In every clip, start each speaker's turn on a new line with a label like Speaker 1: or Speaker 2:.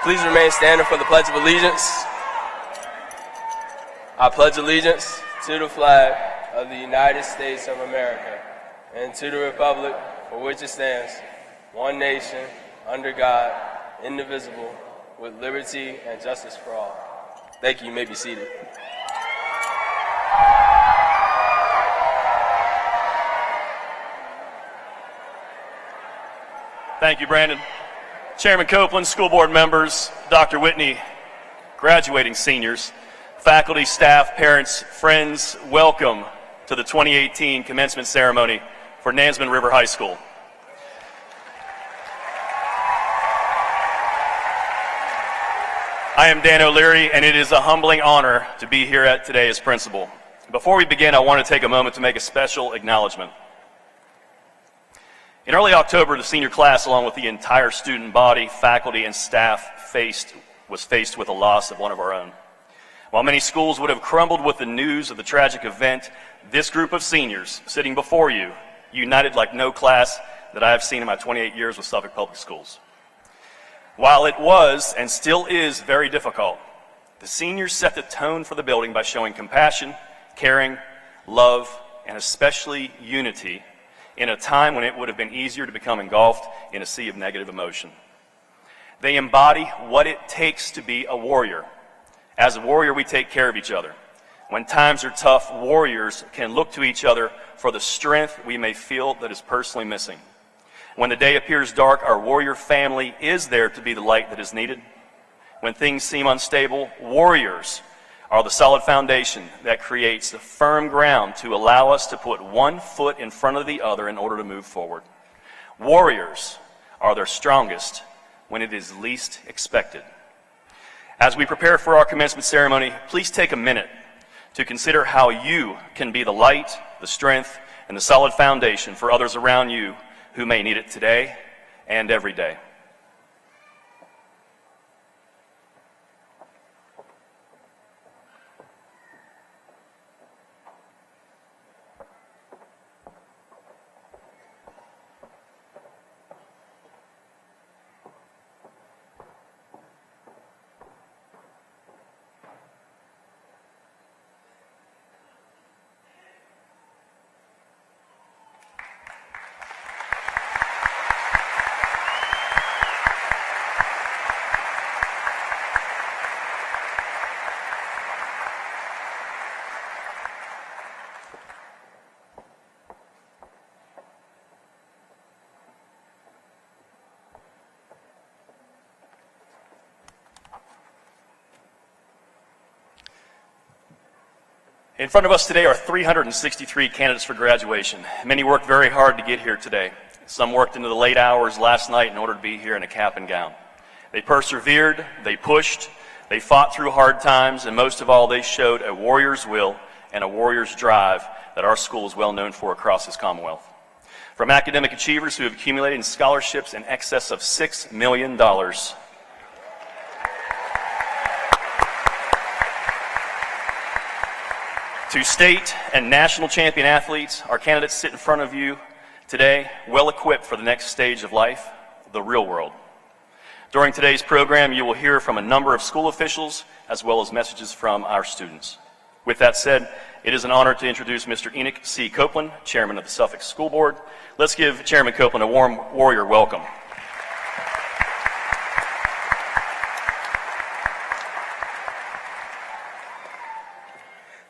Speaker 1: Please remain standing for the Pledge of Allegiance. I pledge allegiance to the flag of the United States of America and to the republic for which it stands, one nation, under God, indivisible, with liberty and justice for all. Thank you. You may be seated.
Speaker 2: Thank you, Brandon. Chairman Copeland, school board members, Dr. Whitney, graduating seniors, faculty, staff, parents, friends, welcome to the 2018 commencement ceremony for Nansemond River High School. I am Dan O'Leary, and it is a humbling honor to be here today as principal. Before we begin, I want to take a moment to make a special acknowledgement. In early October, the senior class, along with the entire student body, faculty, and staff, was faced with the loss of one of our own. While many schools would have crumbled with the news of the tragic event, this group of seniors sitting before you united like no class that I have seen in my 28 years with Suffolk Public Schools. While it was and still is very difficult, the seniors set the tone for the building by showing compassion, caring, love, and especially unity in a time when it would have been easier to become engulfed in a sea of negative emotion. They embody what it takes to be a warrior. As a warrior, we take care of each other. When times are tough, warriors can look to each other for the strength we may feel that is personally missing. When the day appears dark, our warrior family is there to be the light that is needed. When things seem unstable, warriors are the solid foundation that creates the firm ground to allow us to put one foot in front of the other in order to move forward. Warriors are their strongest when it is least expected. As we prepare for our commencement ceremony, please take a minute to consider how you can be the light, the strength, and the solid foundation for others around you who may need it today and every day. In front of us today are 363 candidates for graduation. Many worked very hard to get here today. Some worked into the late hours last night in order to be here in a cap and gown. They persevered, they pushed, they fought through hard times, and most of all, they showed a warrior's will and a warrior's drive that our school is well known for across this Commonwealth. From academic achievers who have accumulated in scholarships in excess of $6 million, to state and national champion athletes, our candidates sit in front of you today, well equipped for the next stage of life, the real world. During today's program, you will hear from a number of school officials as well as messages from our students. With that said, it is an honor to introduce Mr. Enoch C. Copeland, Chairman of the Suffolk School Board. Let's give Chairman Copeland a warm warrior welcome.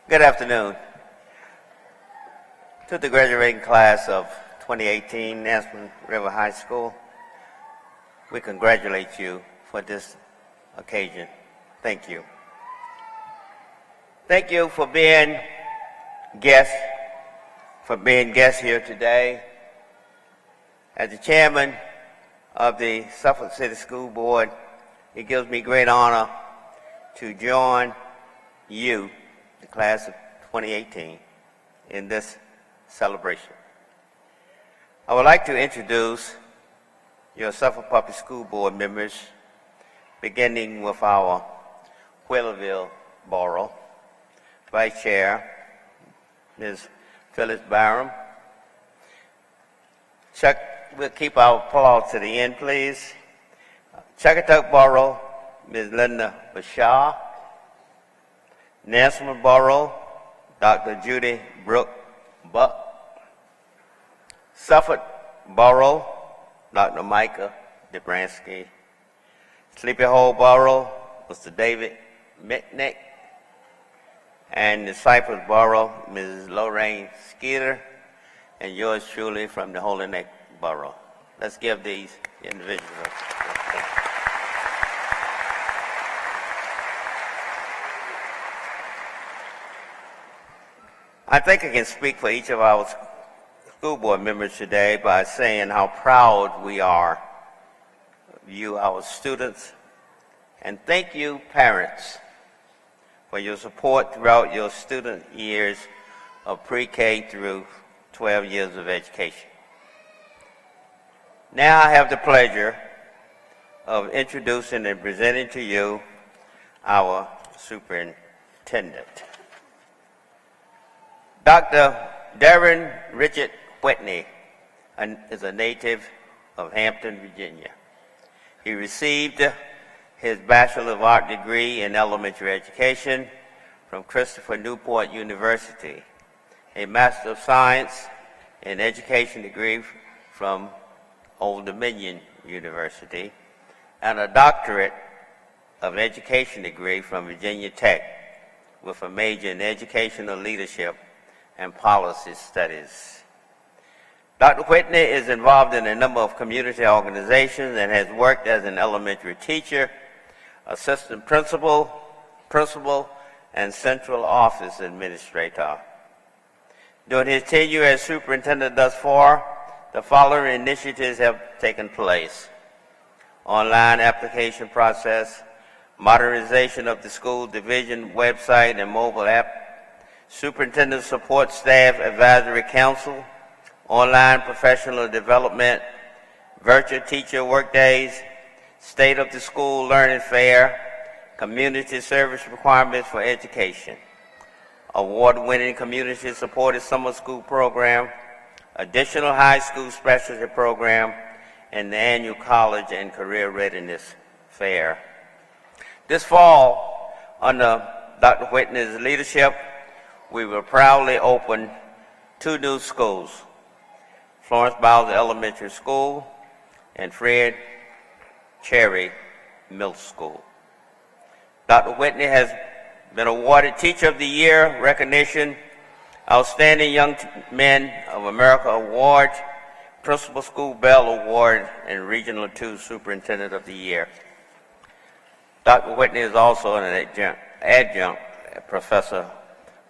Speaker 3: Good afternoon. To the graduating class of 2018 Nansemond River High School, we congratulate you for this occasion. Thank you. Thank you for being guests here today. As the chairman of the Suffolk City School Board, it gives me great honor to join you, the class of 2018, in this celebration. I would like to introduce your Suffolk Public School Board members, beginning with our Wheelerville Borough Vice Chair, Ms. Phyllis Byram. Chuck, we'll keep our applause to the end, please. Chuckatuck Borough Ms. Linda Bashar. Nansemond Borough, Dr. Judy Brooke Buck. Suffolk Borough, Dr. Micah Debransky. Sleepy Hole Borough, Mr. David Mitnick. And the Cypress Borough, Mrs. Lorraine Skeeter, and yours truly from the Holy Neck Borough. Let's give these individuals. I think I can speak for each of our school board members today by saying how proud we are of you, our students, and thank you, parents, for your support throughout your student years of pre-K through 12 years of education. Now I have the pleasure of introducing and presenting to you our superintendent. Dr. Darren Richard Whitney is a native of Hampton, Virginia. He received his Bachelor of Art degree in elementary education from Christopher Newport University, a Master of Science in Education degree from Old Dominion University, and a Doctorate of Education degree from Virginia Tech with a major in Educational Leadership and Policy Studies. Dr. Whitney is involved in a number of community organizations and has worked as an elementary teacher, assistant principal, and central office administrator. During his tenure as superintendent thus far, the following initiatives have taken place: online application process, modernization of the school division website and mobile app, Superintendent Support Staff Advisory Council, online professional development, virtual teacher workdays, State of the School Learning Fair, community service requirements for education, award-winning community-supported summer school program, additional high school specialty program, and the annual college and career readiness fair. This fall, under Dr. Whitney's leadership, we will proudly open 2 new schools, Florence Bowser Elementary School and Fred Cherry Middle School. Dr. Whitney has been awarded Teacher of the Year recognition, Outstanding Young Men of America Award, Principal School Bell Award, and Regional 2 Superintendent of the Year. Dr. Whitney is also an adjunct professor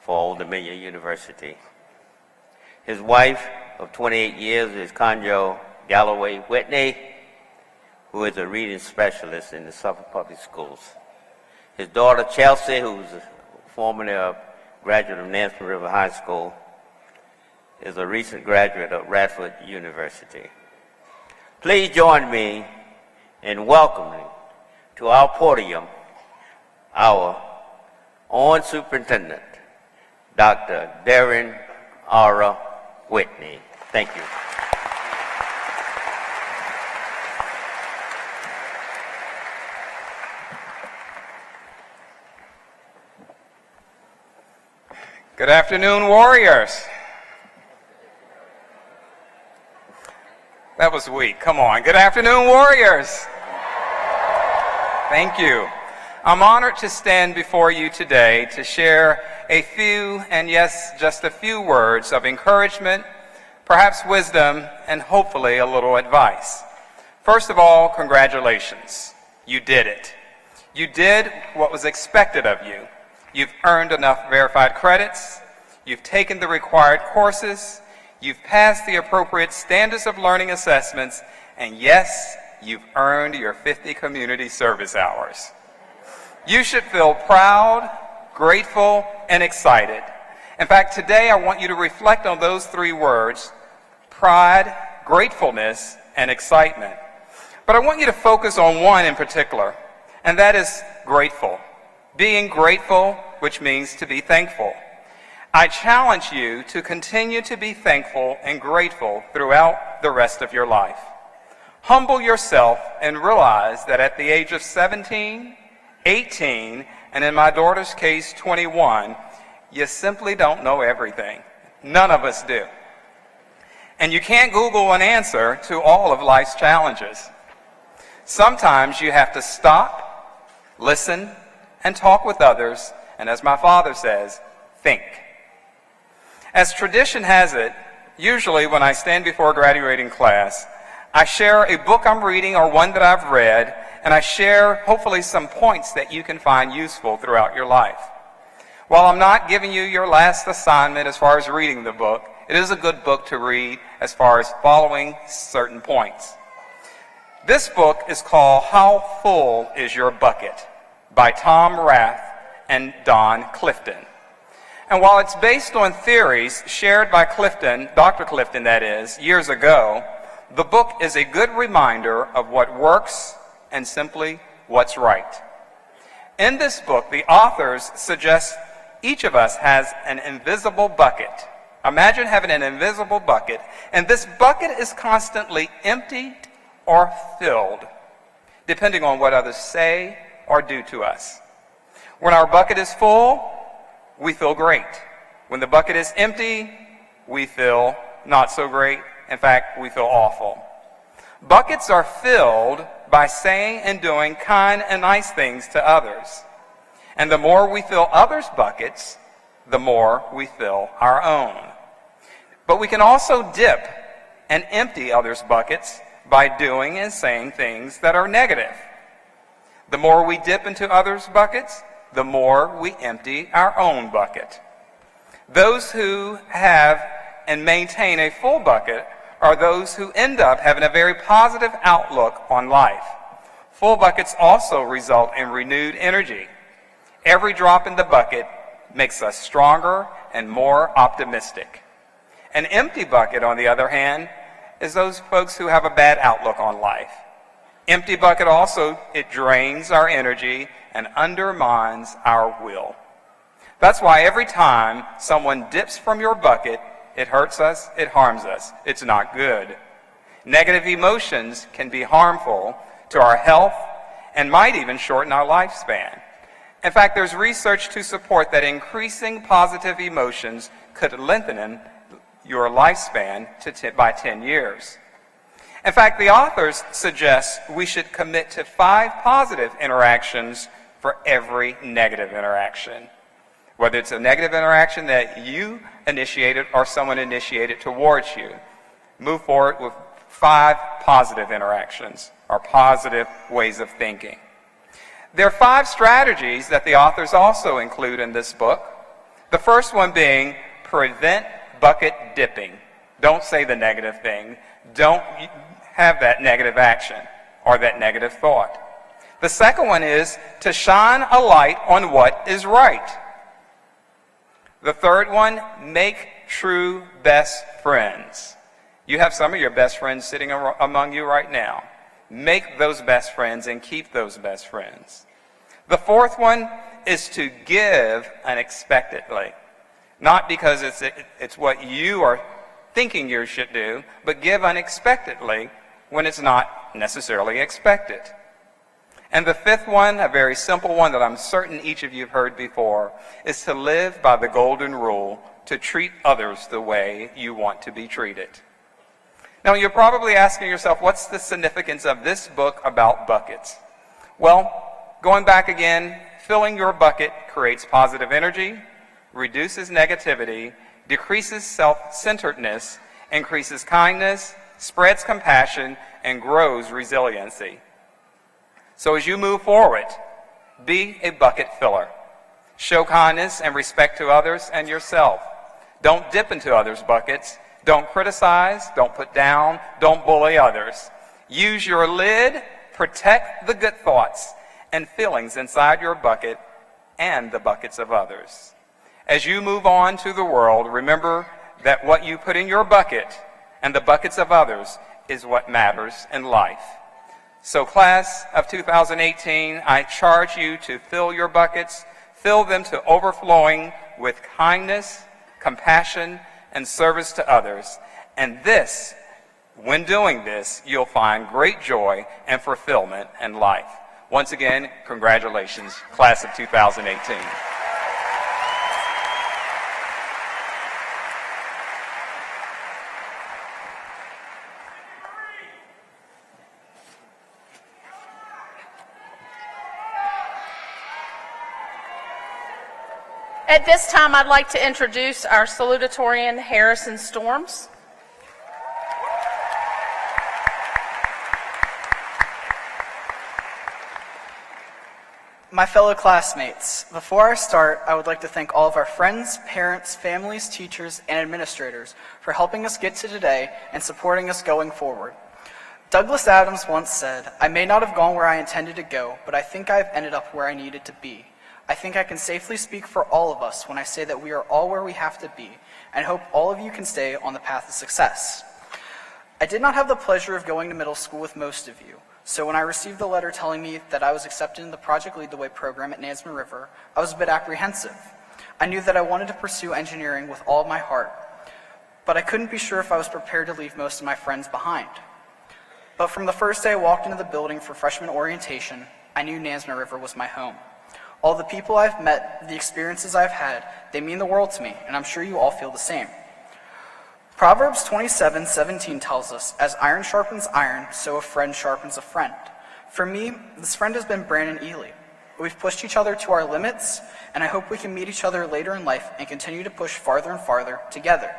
Speaker 3: for Old Dominion University. His wife of 28 years is Conjo Galloway Whitney, who is a reading specialist in the Suffolk Public Schools. His daughter Chelsea, who's formerly a graduate of Nansemond River High School, is a recent graduate of Radford University. Please join me in welcoming to our podium our own superintendent, Dr. Darren R. Whitney. Thank you.
Speaker 4: Good afternoon, Warriors. That was weak. Come on. Good afternoon, Warriors. Thank you. I'm honored to stand before you today to share a few, and yes, just a few words of encouragement, perhaps wisdom, and hopefully a little advice. First of all, congratulations. You did it. You did what was expected of you. You've earned enough verified credits. You've taken the required courses. You've passed the appropriate standards of learning assessments. And yes, you've earned your 50 community service hours. You should feel proud, grateful, and excited. In fact, today I want you to reflect on those 3 words: pride, gratefulness, and excitement. But I want you to focus on one in particular, and that is grateful. Being grateful, which means to be thankful. I challenge you to continue to be thankful and grateful throughout the rest of your life. Humble yourself and realize that at the age of 17, 18, and in my daughter's case, 21, you simply don't know everything. None of us do. And you can't Google an answer to all of life's challenges. Sometimes you have to stop, listen, and talk with others, and as my father says, think. As tradition has it, usually when I stand before a graduating class, I share a book I'm reading or one that I've read, and I share hopefully some points that you can find useful throughout your life. While I'm not giving you your last assignment as far as reading the book, it is a good book to read as far as following certain points. This book is called How Full Is Your Bucket by Tom Rath and Don Clifton. And while it's based on theories shared by Clifton, Dr. Clifton that is, years ago, the book is a good reminder of what works and simply what's right. In this book, the authors suggest each of us has an invisible bucket. Imagine having an invisible bucket, and this bucket is constantly emptied or filled, depending on what others say or do to us. When our bucket is full, we feel great. When the bucket is empty, we feel not so great. In fact, we feel awful. Buckets are filled by saying and doing kind and nice things to others. And the more we fill others' buckets, the more we fill our own. But we can also dip and empty others' buckets by doing and saying things that are negative. The more we dip into others' buckets, the more we empty our own bucket. Those who have and maintain a full bucket are those who end up having a very positive outlook on life. Full buckets also result in renewed energy. Every drop in the bucket makes us stronger and more optimistic. An empty bucket, on the other hand, is those folks who have a bad outlook on life. Empty bucket also, it drains our energy and undermines our will. That's why every time someone dips from your bucket, it hurts us, it harms us. It's not good. Negative emotions can be harmful to our health and might even shorten our lifespan. In fact, there's research to support that increasing positive emotions could lengthen your lifespan by 10 years. In fact, the authors suggest we should commit to 5 positive interactions for every negative interaction. Whether it's a negative interaction that you initiated or someone initiated towards you, move forward with 5 positive interactions or positive ways of thinking. There are 5 strategies that the authors also include in this book. The first one being prevent bucket dipping. Don't say the negative thing. Don't have that negative action or that negative thought. The second one is to shine a light on what is right. The third one, make true best friends. You have some of your best friends sitting among you right now. Make those best friends and keep those best friends. The fourth one is to give unexpectedly. Not because it's what you are thinking you should do, but give unexpectedly when it's not necessarily expected. And the fifth one, a very simple one that I'm certain each of you have heard before, is to live by the golden rule to treat others the way you want to be treated. Now, you're probably asking yourself, what's the significance of this book about buckets? Well, going back again, filling your bucket creates positive energy, reduces negativity, decreases self-centeredness, increases kindness, spreads compassion, and grows resiliency. So as you move forward, be a bucket filler. Show kindness and respect to others and yourself. Don't dip into others' buckets. Don't criticize, don't put down, don't bully others. Use your lid, protect the good thoughts and feelings inside your bucket and the buckets of others. As you move on to the world, remember that what you put in your bucket and the buckets of others is what matters in life. So class of 2018, I charge you to fill your buckets, fill them to overflowing with kindness, compassion, and service to others. And this, when doing this, you'll find great joy and fulfillment in life. Once again, congratulations, class of 2018.
Speaker 5: At this time, I'd like to introduce our salutatorian, Harrison Storms.
Speaker 6: My fellow classmates, before I start, I would like to thank all of our friends, parents, families, teachers, and administrators for helping us get to today and supporting us going forward. Douglas Adams once said, "I may not have gone where I intended to go, but I think I have ended up where I needed to be." I think I can safely speak for all of us when I say that we are all where we have to be, and hope all of you can stay on the path of success. I did not have the pleasure of going to middle school with most of you, so when I received the letter telling me that I was accepted in the Project Lead the Way program at Nansemond River, I was a bit apprehensive. I knew that I wanted to pursue engineering with all of my heart, but I couldn't be sure if I was prepared to leave most of my friends behind. But from the first day I walked into the building for freshman orientation, I knew Nansemond River was my home. All the people I've met, the experiences I've had, they mean the world to me, and I'm sure you all feel the same. Proverbs 27:17 tells us, "As iron sharpens iron, so a friend sharpens a friend." For me, this friend has been Brandon Ely. We've pushed each other to our limits, and I hope we can meet each other later in life and continue to push farther and farther together.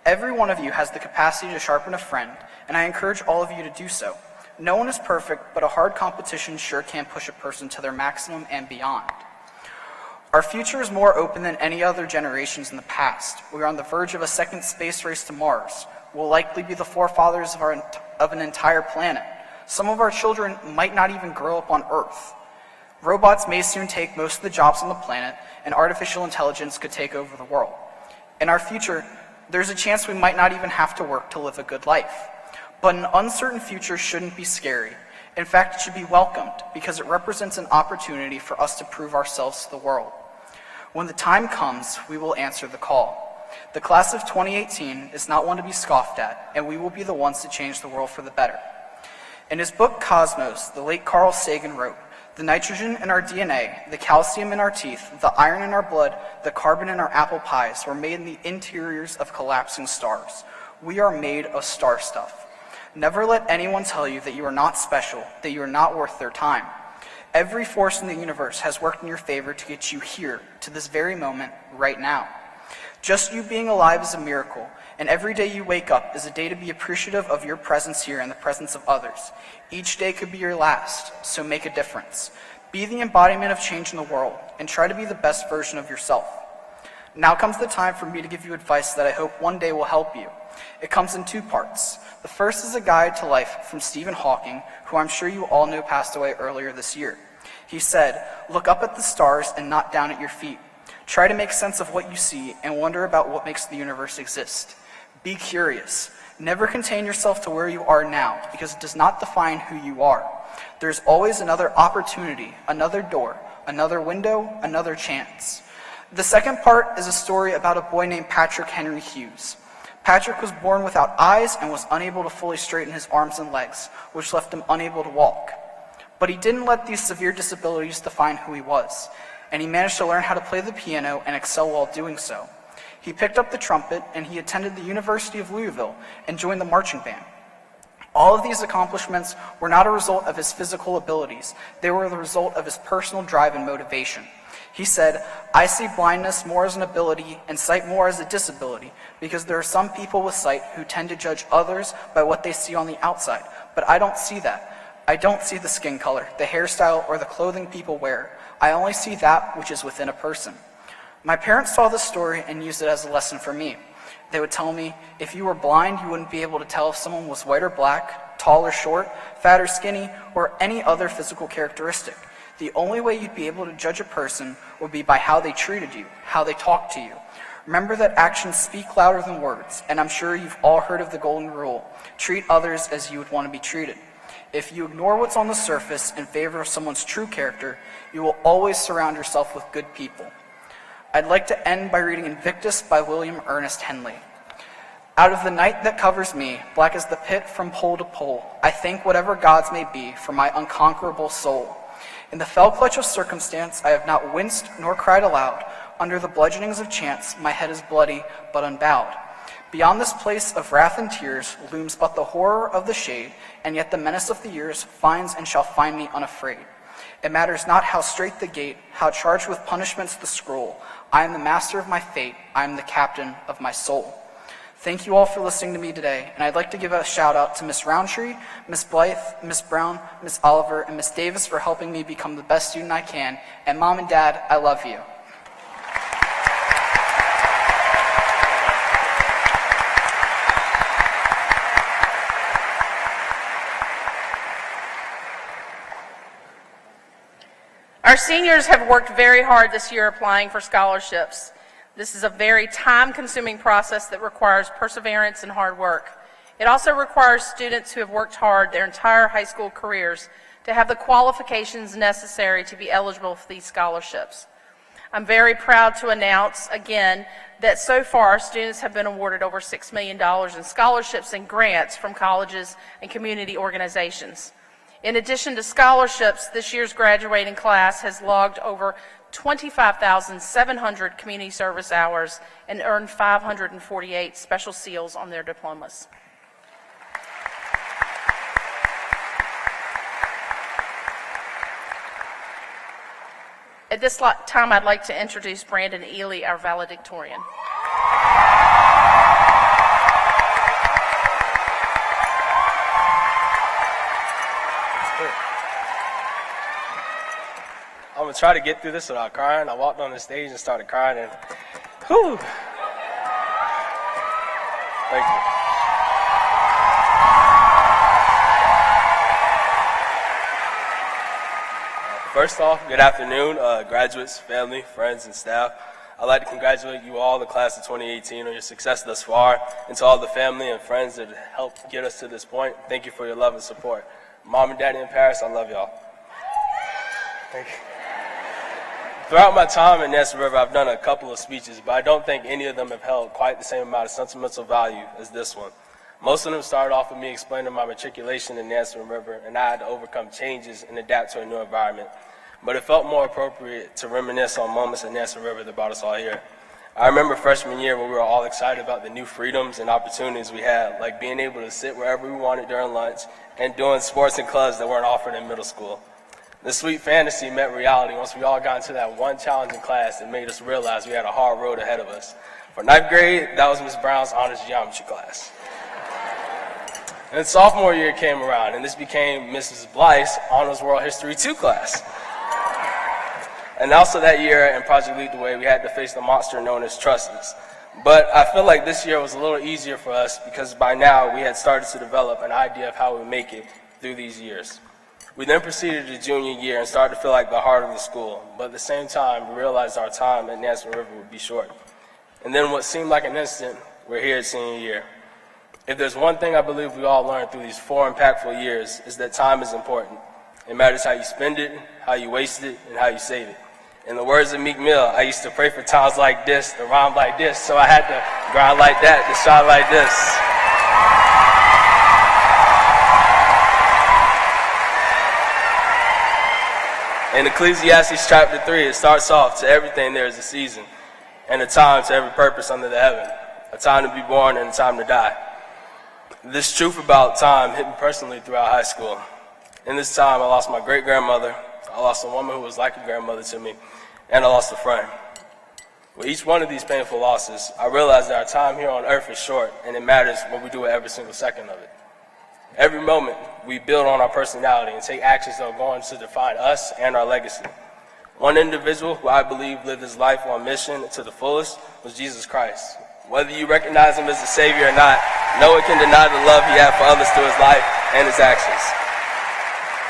Speaker 6: Every one of you has the capacity to sharpen a friend, and I encourage all of you to do so. No one is perfect, but a hard competition sure can push a person to their maximum and beyond. Our future is more open than any other generations in the past. We are on the verge of a second space race to Mars. We'll likely be the forefathers of an entire planet. Some of our children might not even grow up on Earth. Robots may soon take most of the jobs on the planet, and artificial intelligence could take over the world. In our future, there's a chance we might not even have to work to live a good life. But an uncertain future shouldn't be scary. In fact, it should be welcomed because it represents an opportunity for us to prove ourselves to the world. When the time comes, we will answer the call. The class of 2018 is not one to be scoffed at, and we will be the ones to change the world for the better. In his book Cosmos, the late Carl Sagan wrote, "The nitrogen in our DNA, the calcium in our teeth, the iron in our blood, the carbon in our apple pies were made in the interiors of collapsing stars. We are made of star stuff. Never let anyone tell you that you are not special, that you are not worth their time. Every force in the universe has worked in your favor to get you here, to this very moment, right now. Just you being alive is a miracle, and every day you wake up is a day to be appreciative of your presence here and the presence of others. Each day could be your last, so make a difference. Be the embodiment of change in the world, and try to be the best version of yourself." Now comes the time for me to give you advice that I hope one day will help you. It comes in two parts. The first is a guide to life from Stephen Hawking, who I'm sure you all know passed away earlier this year. He said, "Look up at the stars and not down at your feet. Try to make sense of what you see and wonder about what makes the universe exist. Be curious. Never contain yourself to where you are now, because it does not define who you are. There's always another opportunity, another door, another window, another chance." The second part is a story about a boy named Patrick Henry Hughes. Patrick was born without eyes and was unable to fully straighten his arms and legs, which left him unable to walk. But he didn't let these severe disabilities define who he was, and he managed to learn how to play the piano and excel while doing so. He picked up the trumpet, and he attended the University of Louisville and joined the marching band. All of these accomplishments were not a result of his physical abilities. They were the result of his personal drive and motivation. He said, "I see blindness more as an ability and sight more as a disability, because there are some people with sight who tend to judge others by what they see on the outside, but I don't see that. I don't see the skin color, the hairstyle, or the clothing people wear. I only see that which is within a person." My parents saw this story and used it as a lesson for me. They would tell me, if you were blind, you wouldn't be able to tell if someone was white or black, tall or short, fat or skinny, or any other physical characteristic. The only way you'd be able to judge a person would be by how they treated you, how they talked to you. Remember that actions speak louder than words, and I'm sure you've all heard of the golden rule: treat others as you would want to be treated. If you ignore what's on the surface in favor of someone's true character, you will always surround yourself with good people. I'd like to end by reading Invictus by William Ernest Henley. Out of the night that covers me, black as the pit from pole to pole, I thank whatever gods may be for my unconquerable soul. In the fell clutch of circumstance, I have not winced nor cried aloud. Under the bludgeonings of chance, my head is bloody but unbowed. Beyond this place of wrath and tears looms but the horror of the shade, and yet the menace of the years finds and shall find me unafraid. It matters not how strait the gate, how charged with punishments the scroll. I am the master of my fate, I am the captain of my soul. Thank you all for listening to me today, and I'd like to give a shout out to Miss Roundtree, Miss Blythe, Miss Brown, Miss Oliver, and Miss Davis for helping me become the best student I can. And Mom and Dad, I love you.
Speaker 5: Our seniors have worked very hard this year applying for scholarships. This is a very time-consuming process that requires perseverance and hard work. It also requires students who have worked hard their entire high school careers to have the qualifications necessary to be eligible for these scholarships. I'm very proud to announce again that so far students have been awarded over $6 million in scholarships and grants from colleges and community organizations. In addition to scholarships, this year's graduating class has logged over 25,700 community service hours and earned 548 special seals on their diplomas. At this time, I'd like to introduce Brandon Ely, our valedictorian.
Speaker 1: I'm going to try to get through this without crying. I walked on the stage and started crying, and whew. Thank you. First off, good afternoon, graduates, family, friends, and staff. I'd like to congratulate you all, the class of 2018, on your success thus far, and to all the family and friends that helped get us to this point. Thank you for your love and support. Mom and Daddy in Paris, I love y'all. Thank you. Throughout my time in Nansemond River, I've done a couple of speeches, but I don't think any of them have held quite the same amount of sentimental value as this one. Most of them started off with me explaining my matriculation in Nansemond River, and I had to overcome changes and adapt to a new environment. But it felt more appropriate to reminisce on moments in Nansemond River that brought us all here. I remember freshman year when we were all excited about the new freedoms and opportunities we had, like being able to sit wherever we wanted during lunch and doing sports and clubs that weren't offered in middle school. The sweet fantasy met reality once we all got into that one challenging class that made us realize we had a hard road ahead of us. For ninth grade, that was Ms. Brown's honors geometry class. And sophomore year came around, and this became Mrs. Blythe's honors world history 2 class. And also that year in Project Lead the Way, we had to face the monster known as trusts. But I feel like this year was a little easier for us because by now we had started to develop an idea of how we make it through these years. We then proceeded to junior year and started to feel like the heart of the school, but at the same time, we realized our time at Nansemond River would be short. And then what seemed like an instant, we're here at senior year. If there's one thing I believe we all learned through these 4 impactful years, is that time is important. It matters how you spend it, how you waste it, and how you save it. In the words of Meek Mill, I used to pray for times like this, to rhyme like this, so I had to grind like that, to shine like this. In Ecclesiastes chapter 3, it starts off, to everything there is a season, and a time to every purpose under the heaven, a time to be born and a time to die. This truth about time hit me personally throughout high school. In this time, I lost my great-grandmother, I lost a woman who was like a grandmother to me, and I lost a friend. With each one of these painful losses, I realized that our time here on earth is short, and it matters what we do with every single second of it. Every moment, we build on our personality and take actions that are going to define us and our legacy. One individual who I believe lived his life on mission to the fullest was Jesus Christ. Whether you recognize him as the Savior or not, no one can deny the love he had for others through his life and his actions.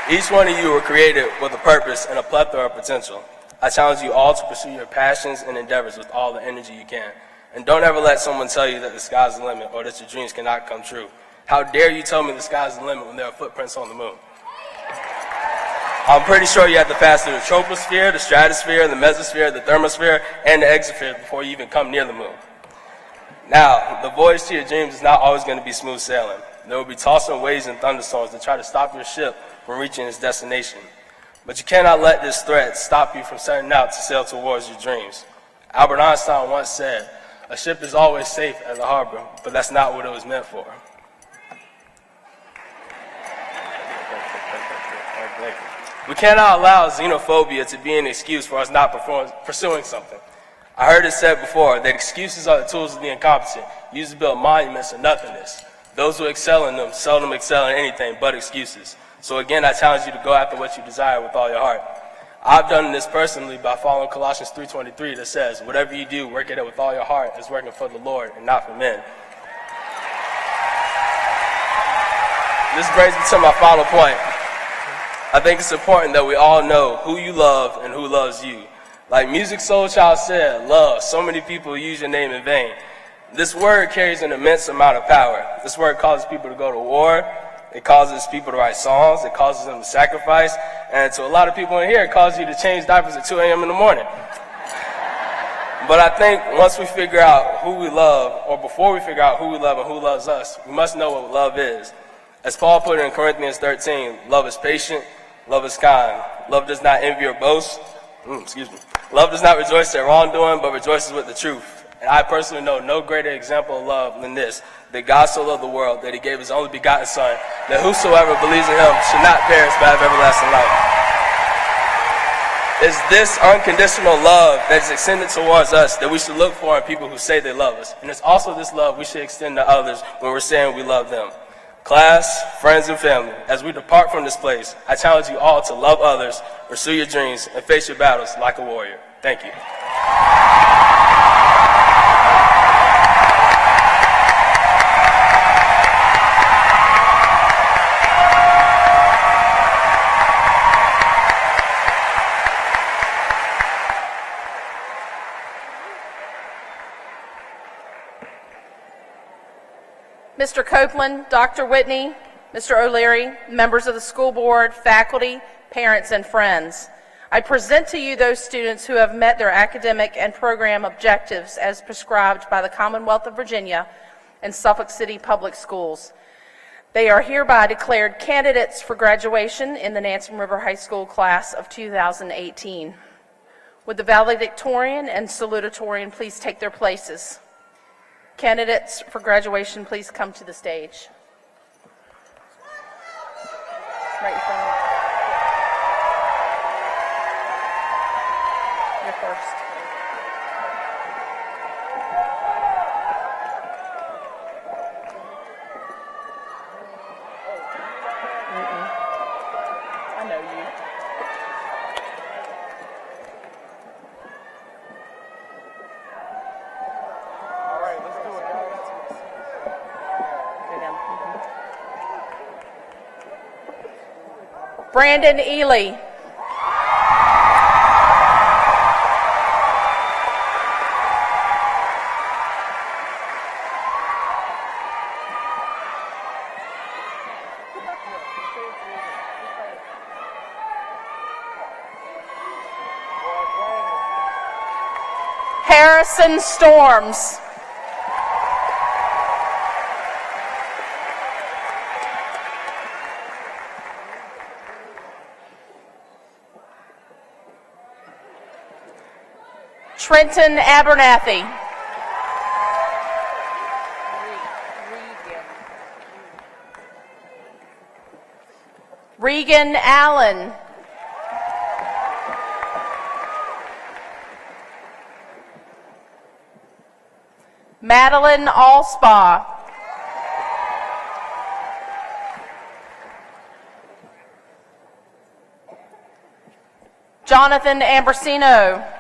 Speaker 1: Each one of you were created with a purpose and a plethora of potential. I challenge you all to pursue your passions and endeavors with all the energy you can. And don't ever let someone tell you that the sky's the limit or that your dreams cannot come true. How dare you tell me the sky's the limit when there are footprints on the moon? I'm pretty sure you have to pass through the troposphere, the stratosphere, the mesosphere, the thermosphere, and the exosphere before you even come near the moon. Now, the voyage to your dreams is not always going to be smooth sailing. There will be tossing waves and thunderstorms that try to stop your ship from reaching its destination. But you cannot let this threat stop you from setting out to sail towards your dreams. Albert Einstein once said, "A ship is always safe at the harbor, but that's not what it was meant for." We cannot allow xenophobia to be an excuse for us not pursuing something. I heard it said before that excuses are the tools of the incompetent, used to build monuments of nothingness. Those who excel in them seldom excel in anything but excuses. So again, I challenge you to go after what you desire with all your heart. I've done this personally by following Colossians 3:23 that says, "Whatever you do, work at it with all your heart as working for the Lord and not for men." This brings me to my final point. I think it's important that we all know who you love and who loves you. Like Music Soul Child said, love, so many people use your name in vain. This word carries an immense amount of power. This word causes people to go to war. It causes people to write songs. It causes them to sacrifice. And to a lot of people in here, it causes you to change diapers at 2 a.m. in the morning. But I think once we figure out who we love, or before we figure out who we love and who loves us, we must know what love is. As Paul put it in Corinthians 13, love is patient, love is kind. Love does not envy or boast. Love does not rejoice at wrongdoing, but rejoices with the truth. And I personally know no greater example of love than this, that God so loved the world that he gave his only begotten Son, that whosoever believes in him should not perish but have everlasting life. It's this unconditional love that is extended towards us that we should look for in people who say they love us. And it's also this love we should extend to others when we're saying we love them. Class, friends, and family, as we depart from this place, I challenge you all to love others, pursue your dreams, and face your battles like a warrior. Thank you.
Speaker 5: Mr. Copeland, Dr. Whitney, Mr. O'Leary, members of the school board, faculty, parents, and friends, I present to you those students who have met their academic and program objectives as prescribed by the Commonwealth of Virginia and Suffolk City Public Schools. They are hereby declared candidates for graduation in the Nansemond River High School class of 2018. Would the Valedictorian and Salutatorian please take their places? Candidates for graduation, please come to the stage. Right in front of you. You're first. I know you. Brandon Ely. Harrison Storms. Trenton Abernathy. Regan Allen. Madeline Allspaw. Jonathan Ambrosino.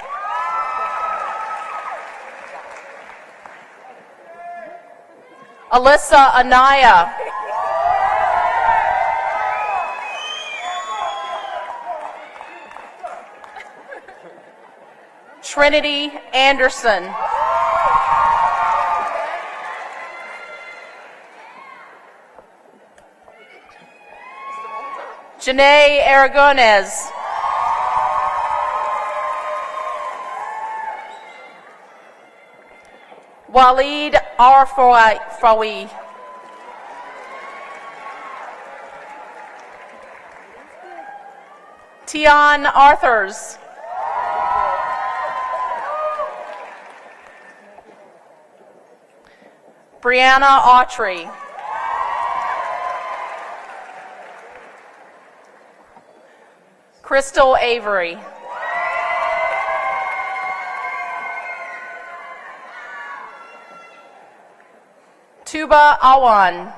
Speaker 5: Alyssa Anaya. Trinity Anderson. Janae Aragonez. Waleed Arfawi. Tion Arthurs. Brianna Autry. Crystal Avery. Tuba Awan.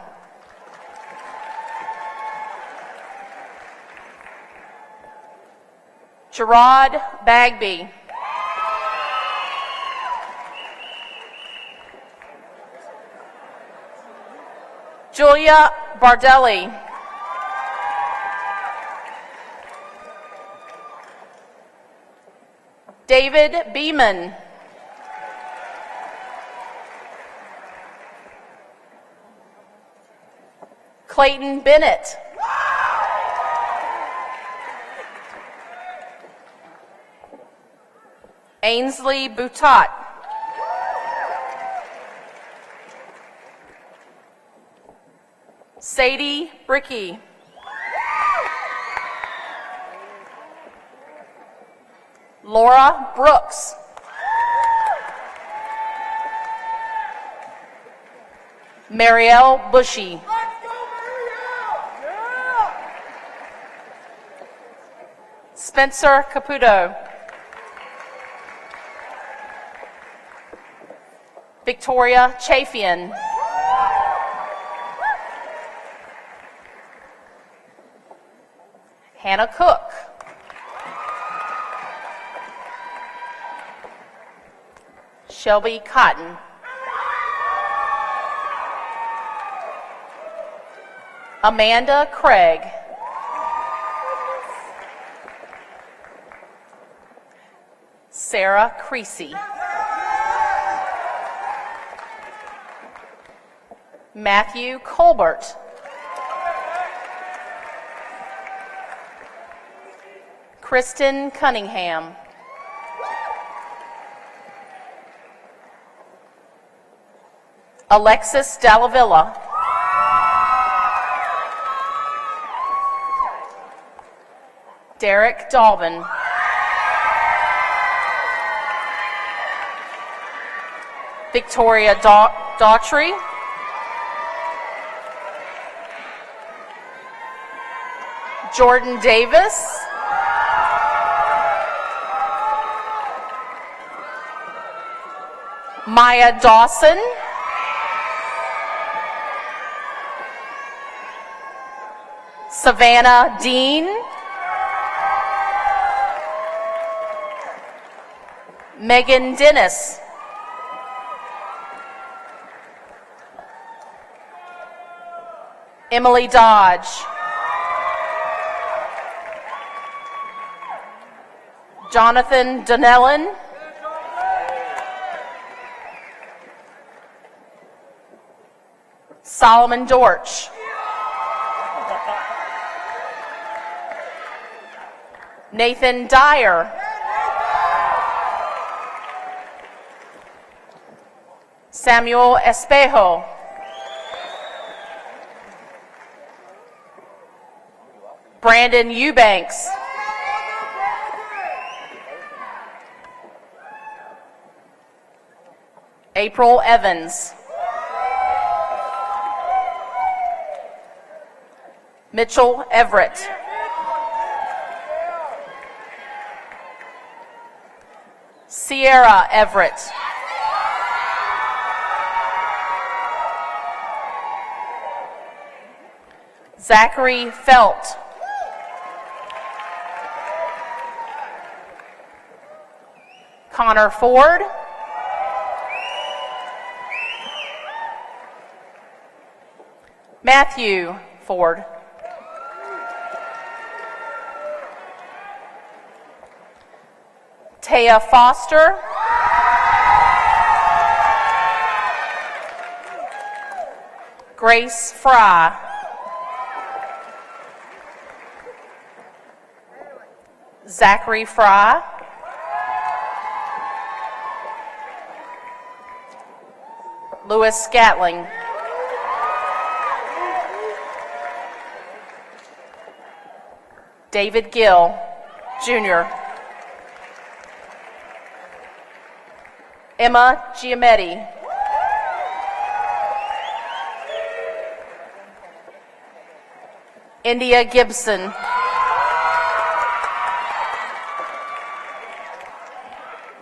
Speaker 5: Gerard Bagby. Julia Bardelli. David Beeman. Clayton Bennett. Ainsley Boutot. Sadie Bricky. Laura Brooks. Marielle Bushy. Spencer Caputo. Victoria Chafian. Hannah Cook. Shelby Cotton. Amanda Craig. Sarah Creasy. Matthew Colbert. Kristen Cunningham. Alexis Dallavilla. Derek Dalvin. Victoria Daughtry. Jordan Davis. Maya Dawson. Savannah Dean. Megan Dennis. Emily Dodge. Jonathan Donnellan. Solomon Dortch. Nathan Dyer. Samuel Espejo. Brandon Eubanks. April Evans. Mitchell Everett. Sierra Everett. Zachary Felt. Connor Ford. Matthew Ford. Taya Foster. Grace Fry. Zachary Fry. Louis Scatling. David Gill, Jr. Emma Giametti. India Gibson.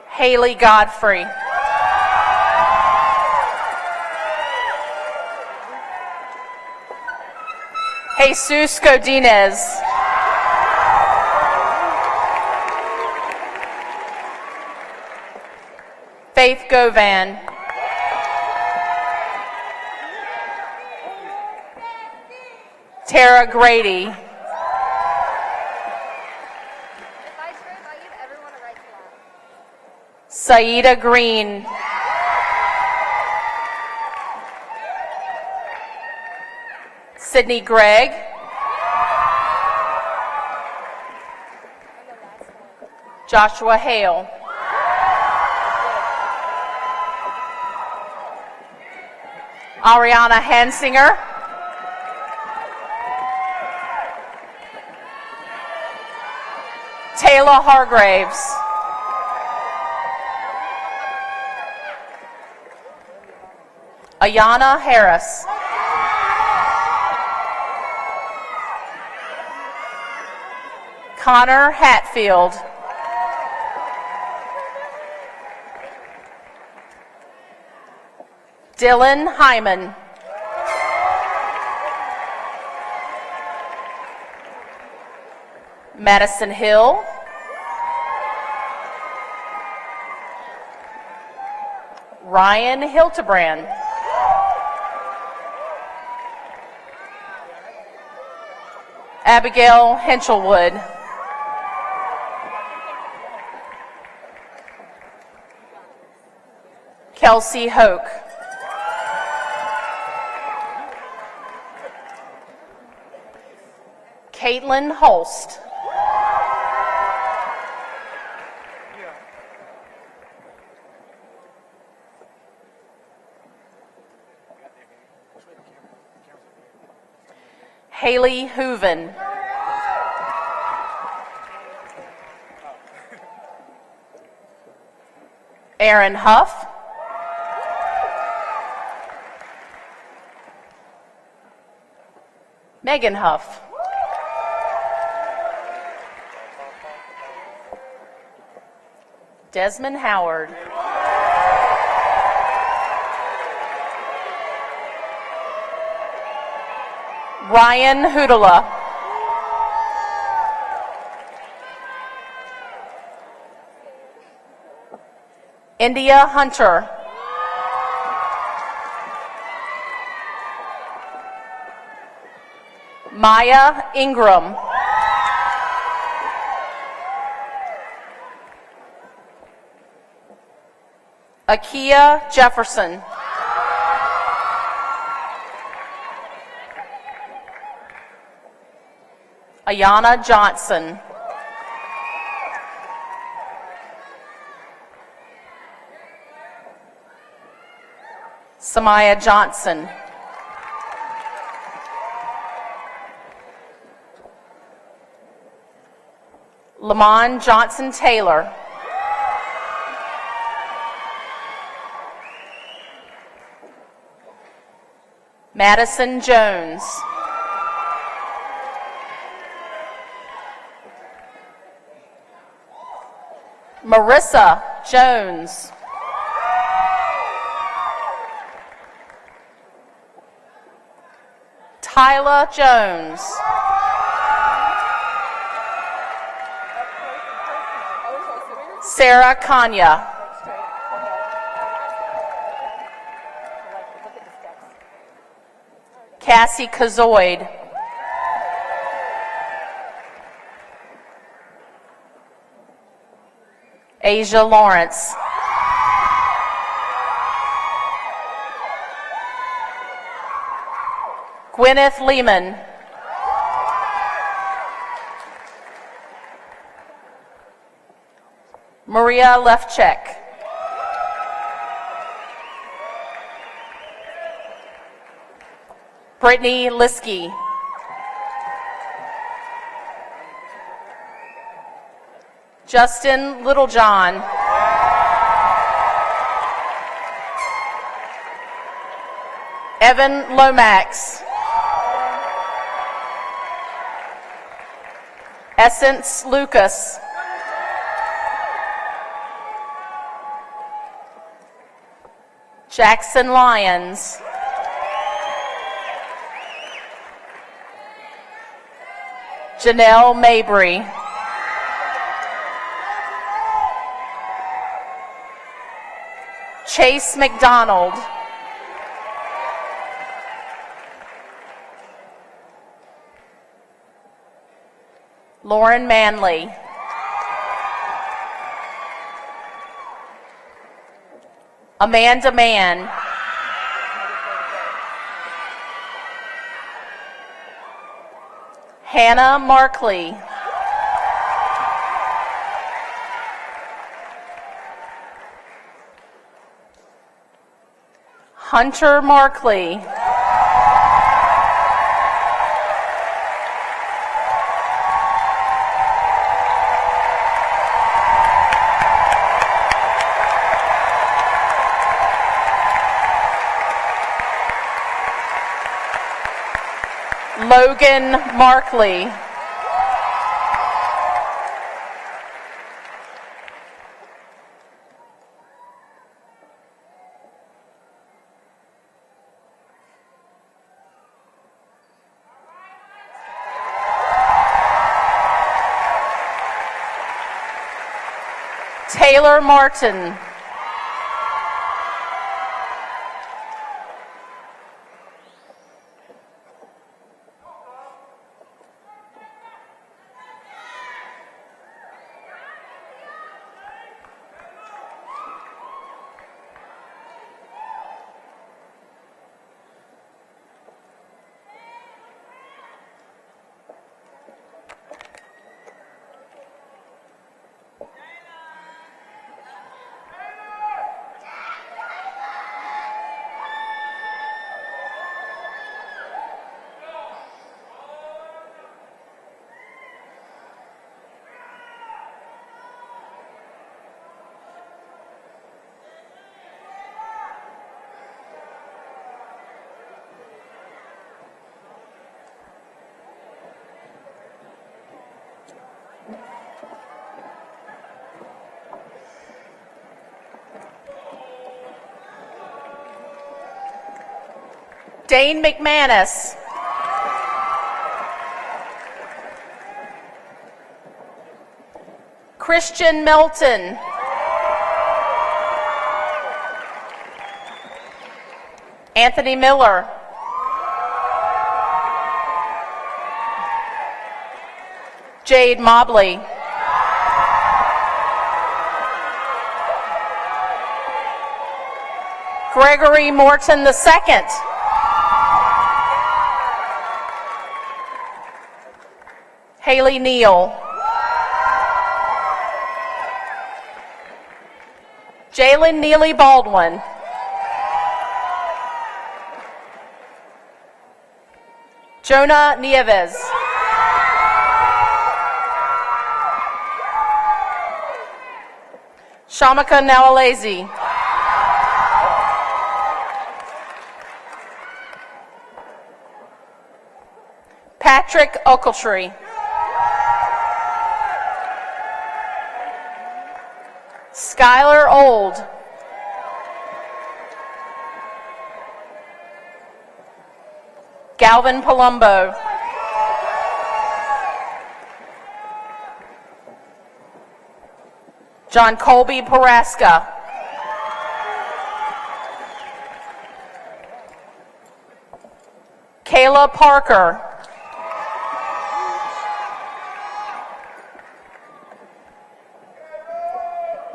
Speaker 5: Haley Godfrey. Jesus Godinez. Faith Govan. Tara Grady. Saida Green. Sydney Gregg. Joshua Hale. Ariana Hansinger. Taylor Hargraves. Ayana Harris. Connor Hatfield. Dylan Hyman. Madison Hill. Ryan Hiltebrand. Abigail Henchelwood. Kelsey Hoke. Caitlin Holst. Haley Hooven. Aaron Huff. Megan Huff. Desmond Howard. Ryan Hoodala. India Hunter. Maya Ingram. Akia Jefferson. Ayana Johnson. Samaya Johnson. Lamont Johnson Taylor. Madison Jones. Marissa Jones. Tyler Jones. Sarah Kanya. Cassie Kazoid. Asia Lawrence. Gwyneth Lehman. Maria Lefchek. Brittany Liskey. Justin Littlejohn. Evan Lomax. Essence Lucas. Jackson Lyons. Janelle Mabry. Chase McDonald. Lauren Manley. Amanda Mann. Hannah Markley. Hunter Markley. Logan Markley. Taylor Martin. Dane McManus. Christian Melton. Anthony Miller. Jade Mobley. Gregory Morton II. Haley Neal. Jalen Neely Baldwin. Jonah Nieves. Shamika Nawalezi. Patrick Ochiltree. Skylar Old. Galvin Palumbo. John Colby Paraska. Kayla Parker.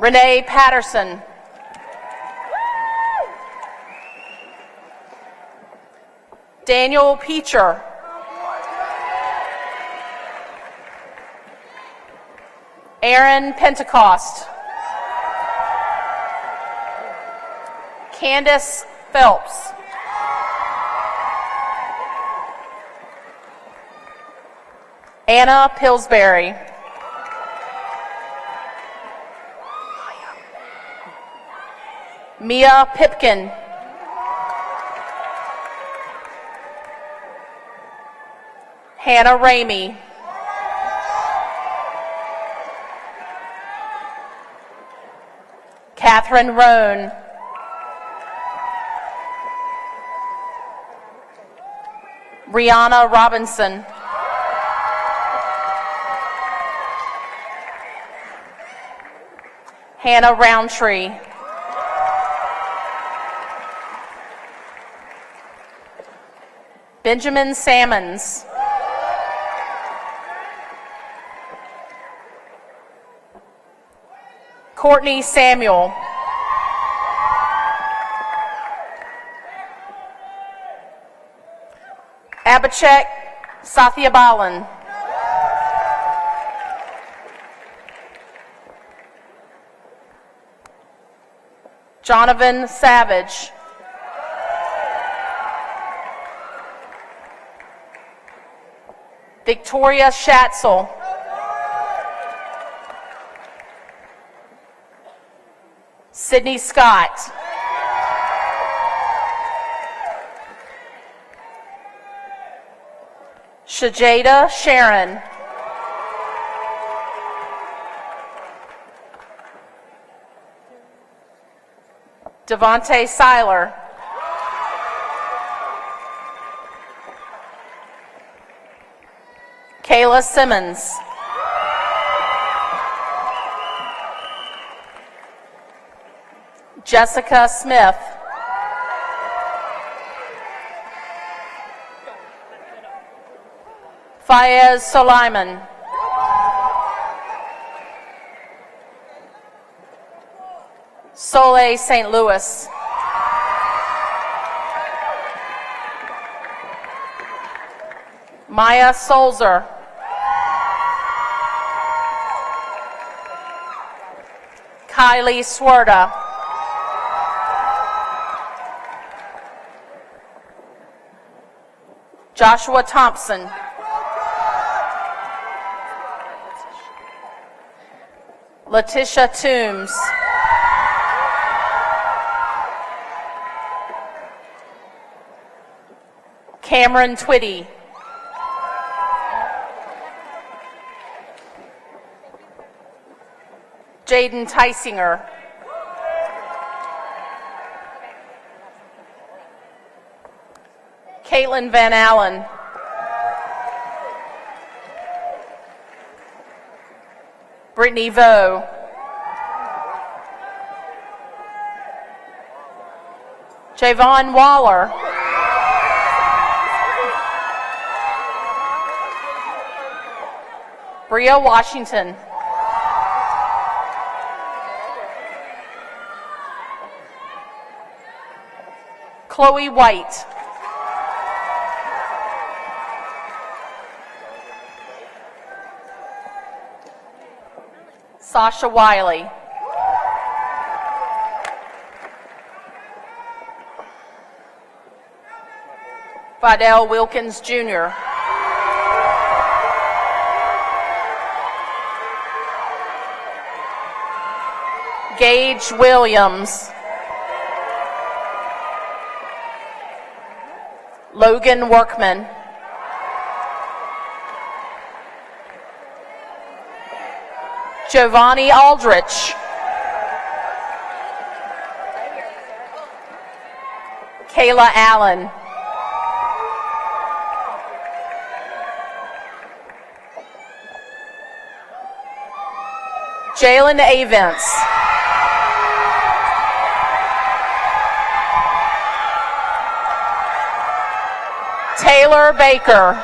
Speaker 5: Renee Patterson. Daniel Peacher. Aaron Pentecost. Candace Phelps. Anna Pillsbury. Mia Pipkin. Hannah Ramey. Catherine Roan. Rihanna Robinson. Hannah Roundtree. Benjamin Sammons. Courtney Samuel. Abhishek Sathyabalan. Jonathan Savage. Victoria Schatzel. Sydney Scott. Shajada Sharon. Devontae Seiler. Kayla Simmons. Jessica Smith. Fayez Soliman. Soleil St. Louis. Maya Solzer. Kylie Swerda. Joshua Thompson. Letitia Toombs. Cameron Twitty. Jaden Tysinger. Caitlin Van Allen. Brittany Vo. Javon Waller. Bria Washington. Chloe White. Sasha Wiley. Fidel Wilkins Jr. Gage Williams. Logan Workman. Giovanni Aldrich. Kayla Allen. Jalen Avents. Taylor Baker.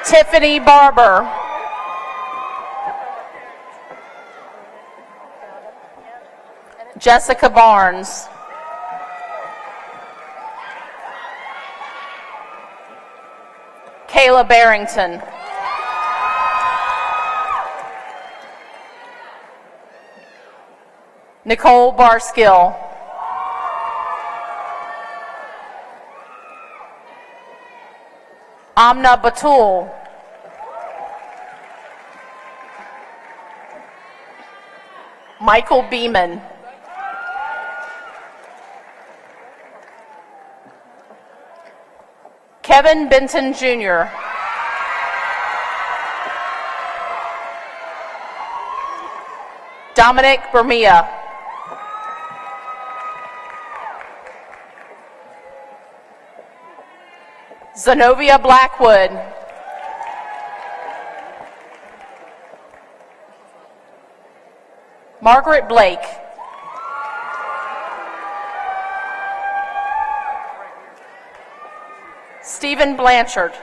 Speaker 5: Tiffany Barber. Jessica Barnes. Kayla Barrington. Nicole Barskill. Amna Batul. Michael Beeman. Kevin Benton Jr. Dominic Bermia. Zenobia Blackwood. Margaret Blake. Stephen Blanchard.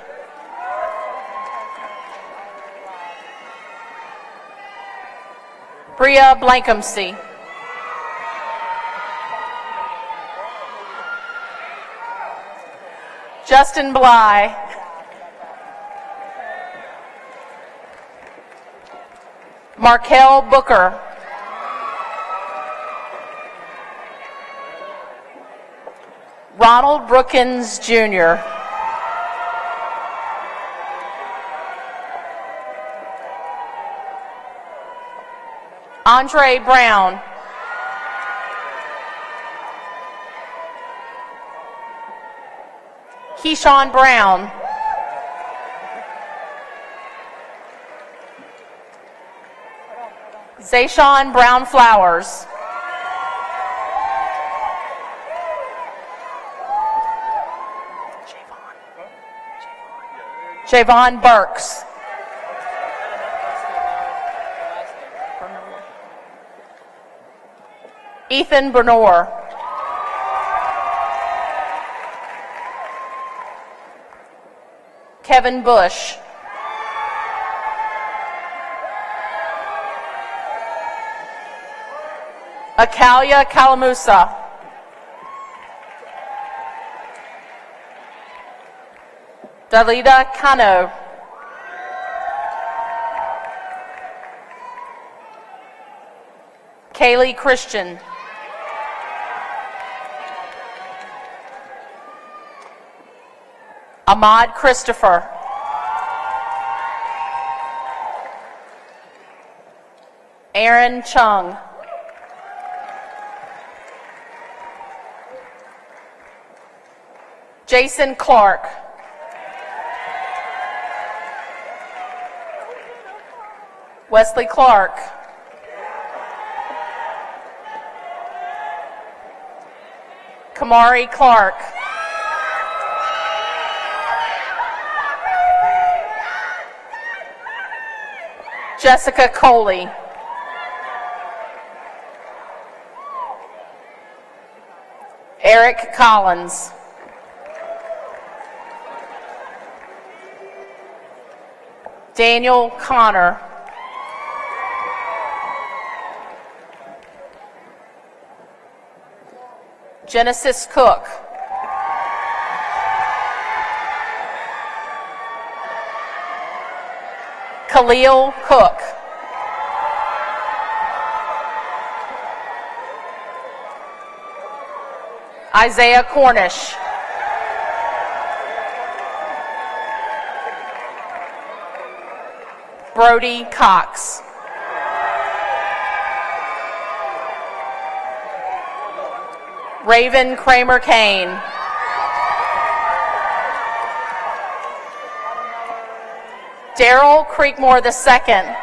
Speaker 5: Bria Blankumsey. Justin Bly. Markel Booker. Ronald Brookins Jr. Andre Brown. Keyshawn Brown. Zayshawn Brown Flowers. Javon Burks. Ethan Bernor. Kevin Bush. Akalia Kalamusa. Dalida Kano. Kaylee Christian. Ahmad Christopher. Aaron Chung. Jason Clark. Wesley Clark. Kamari Clark. Jessica Coley. Eric Collins. Daniel Connor. Genesis Cook. Khalil Cook. Isaiah Cornish. Brody Cox. Raven Kramer Kane. Daryl Creekmore II.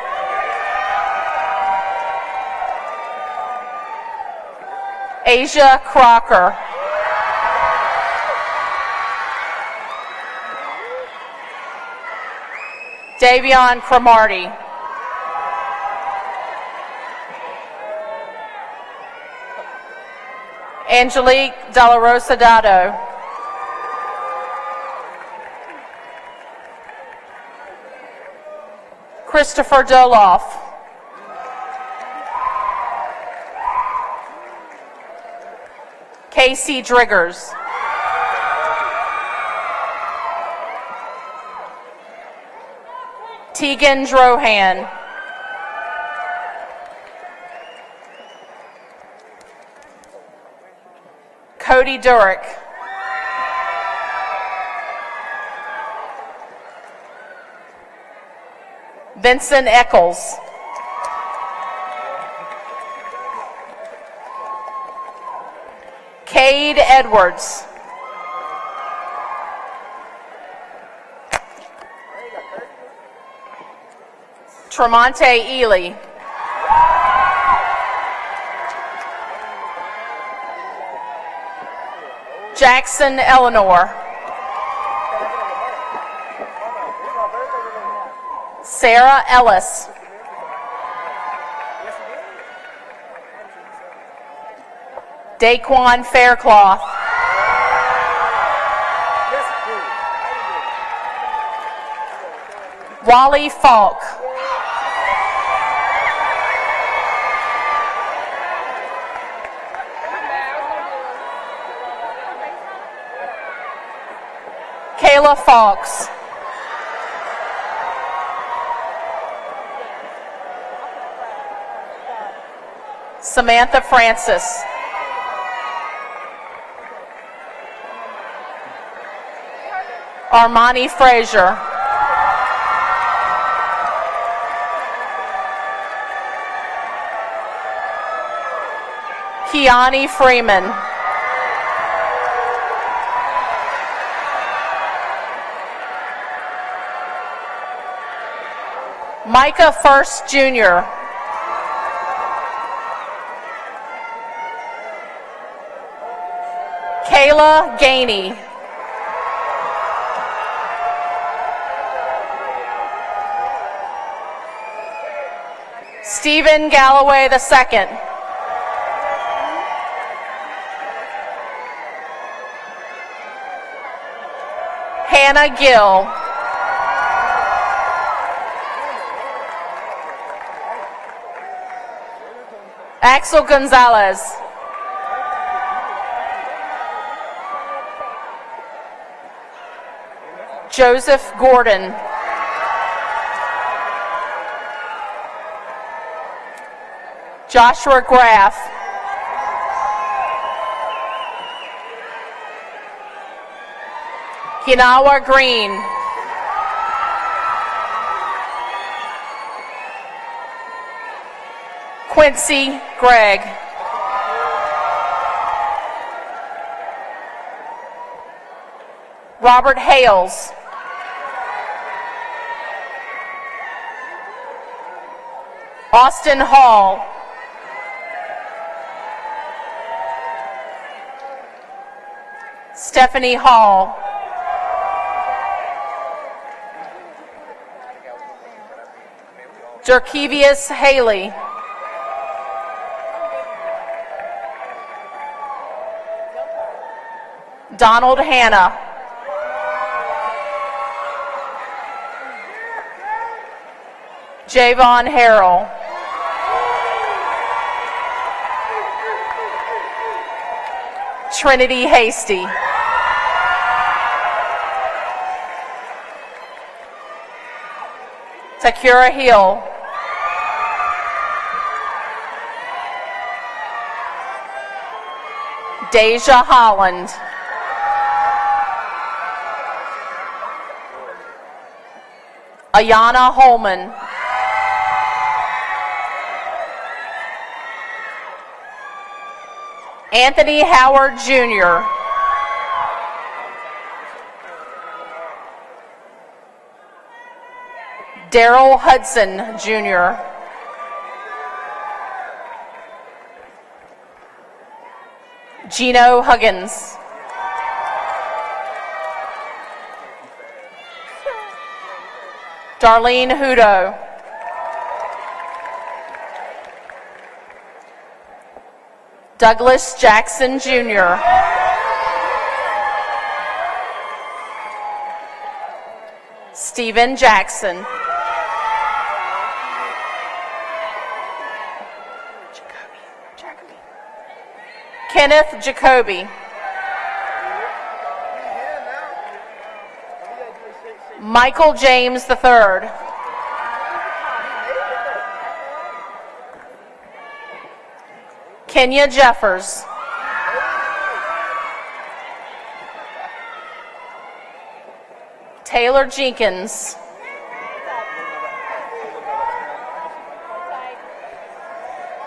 Speaker 5: Asia Crocker. Davion Cromartie. Angelique Della Rosa Dado. Christopher Doloff. Casey Driggers. Tegan Drohan. Cody Durick. Vincent Eccles. Cade Edwards. Tremonte Ely. Jackson Eleanor. Sarah Ellis. Daquan Faircloth. Wally Falk. Kayla Fox. Samantha Francis. Armani Frazier. Kiani Freeman. Micah First Jr. Kayla Gainey. Stephen Galloway II. Hannah Gill. Axel Gonzalez. Joseph Gordon. Joshua Graff. Hinawa Green. Quincy Gregg. Robert Hales. Austin Hall. Stephanie Hall. Jerkevius Haley. Donald Hanna. Javon Harrell. Trinity Hasty. Takura Hill. Deja Holland. Ayana Holman. Anthony Howard Jr. Daryl Hudson Jr. Gino Huggins. Darlene Hudo. Douglas Jackson Jr. Stephen Jackson. Kenneth Jacoby. Michael James III. Kenya Jeffers. Taylor Jenkins.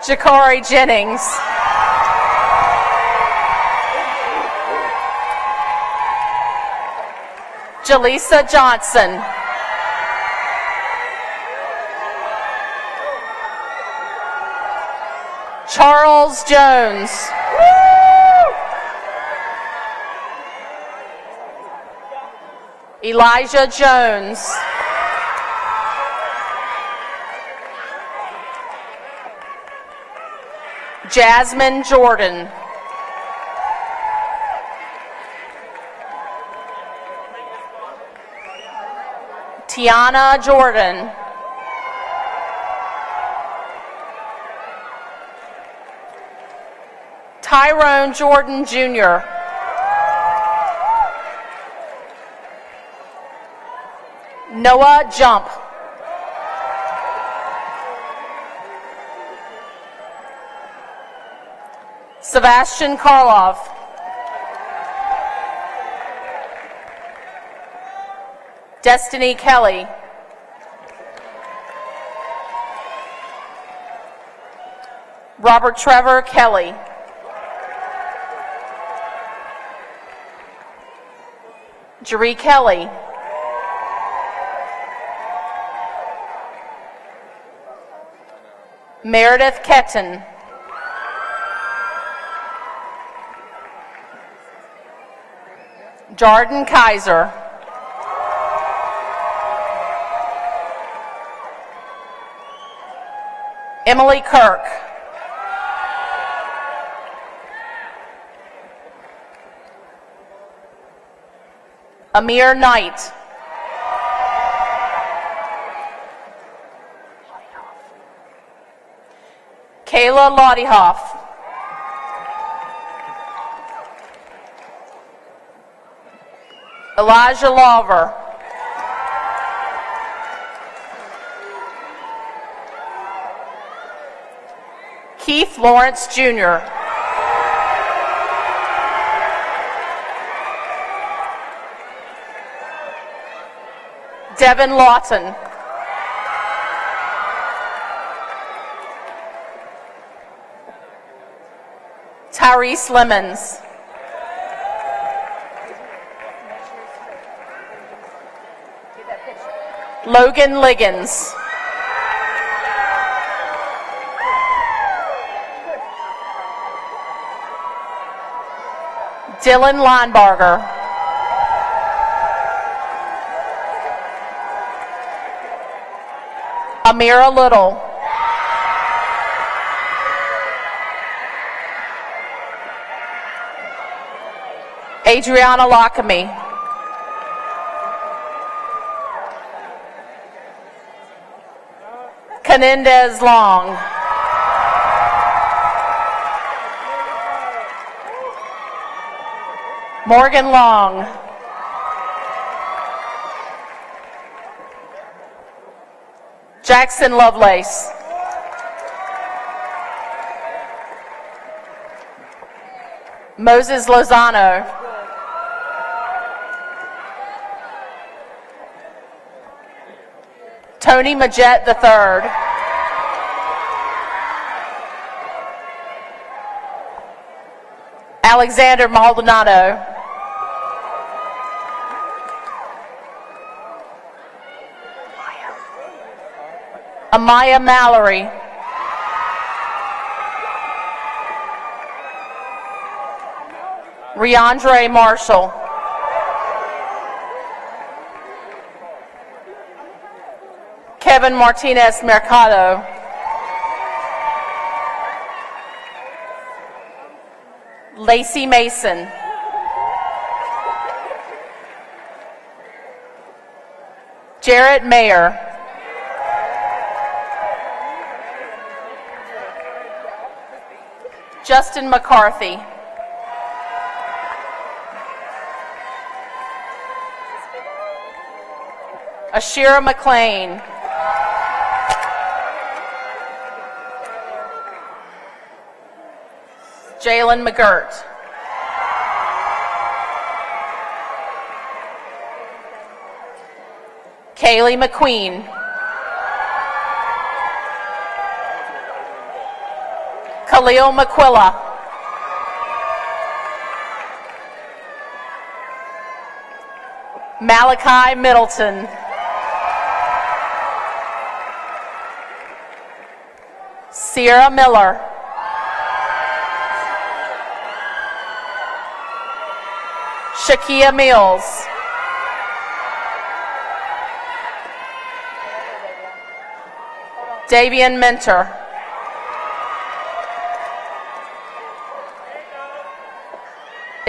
Speaker 5: Jakari Jennings. Jaleesa Johnson. Charles Jones. Elijah Jones. Jasmine Jordan. Tiana Jordan. Tyrone Jordan Jr. Noah Jump. Sebastian Karloff. Destiny Kelly. Robert Trevor Kelly. Jeree Kelly. Meredith Ketton. Jarden Kaiser. Emily Kirk. Amir Knight. Kayla Lottiehoff. Elijah Lawver. Keith Lawrence Jr. Devin Lawton. Tyrese Lemons. Logan Liggins. Dylan Linebarger. Amira Little. Adriana Lockamy. Canendez Long. Morgan Long. Jackson Lovelace. Moses Lozano. Tony Majette III. Alexander Maldonado. Amaya Mallory. Riandre Marshall. Kevin Martinez Mercado. Lacey Mason. Jarrett Mayer. Justin McCarthy. Ashira McLean. Jalen McGirt. Kaylee McQueen. Khalil McQuilla. Malachi Middleton. Sierra Miller. Shakia Mills. Davian Mentor.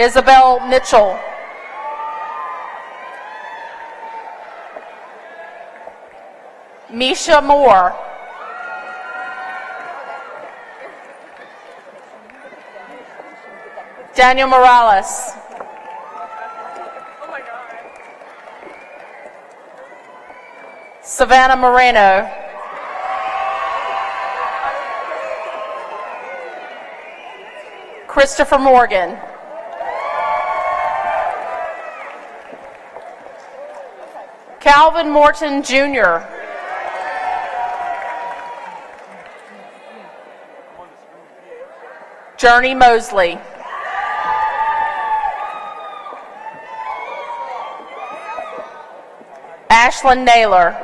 Speaker 5: Isabel Mitchell. Misha Moore. Daniel Morales. Savannah Moreno. Christopher Morgan. Calvin Morton Jr. Journey Mosley. Ashlyn Naylor.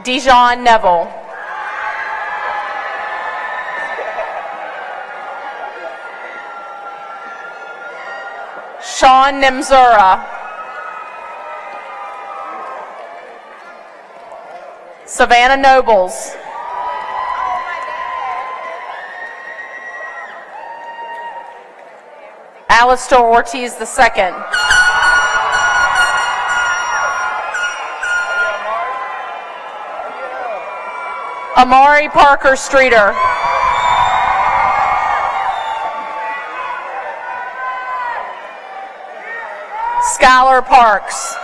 Speaker 5: Dijon Neville. Sean Nemzura. Savannah Nobles. Alistair Ortiz II. Amari Parker Streeter. Skylar Parks.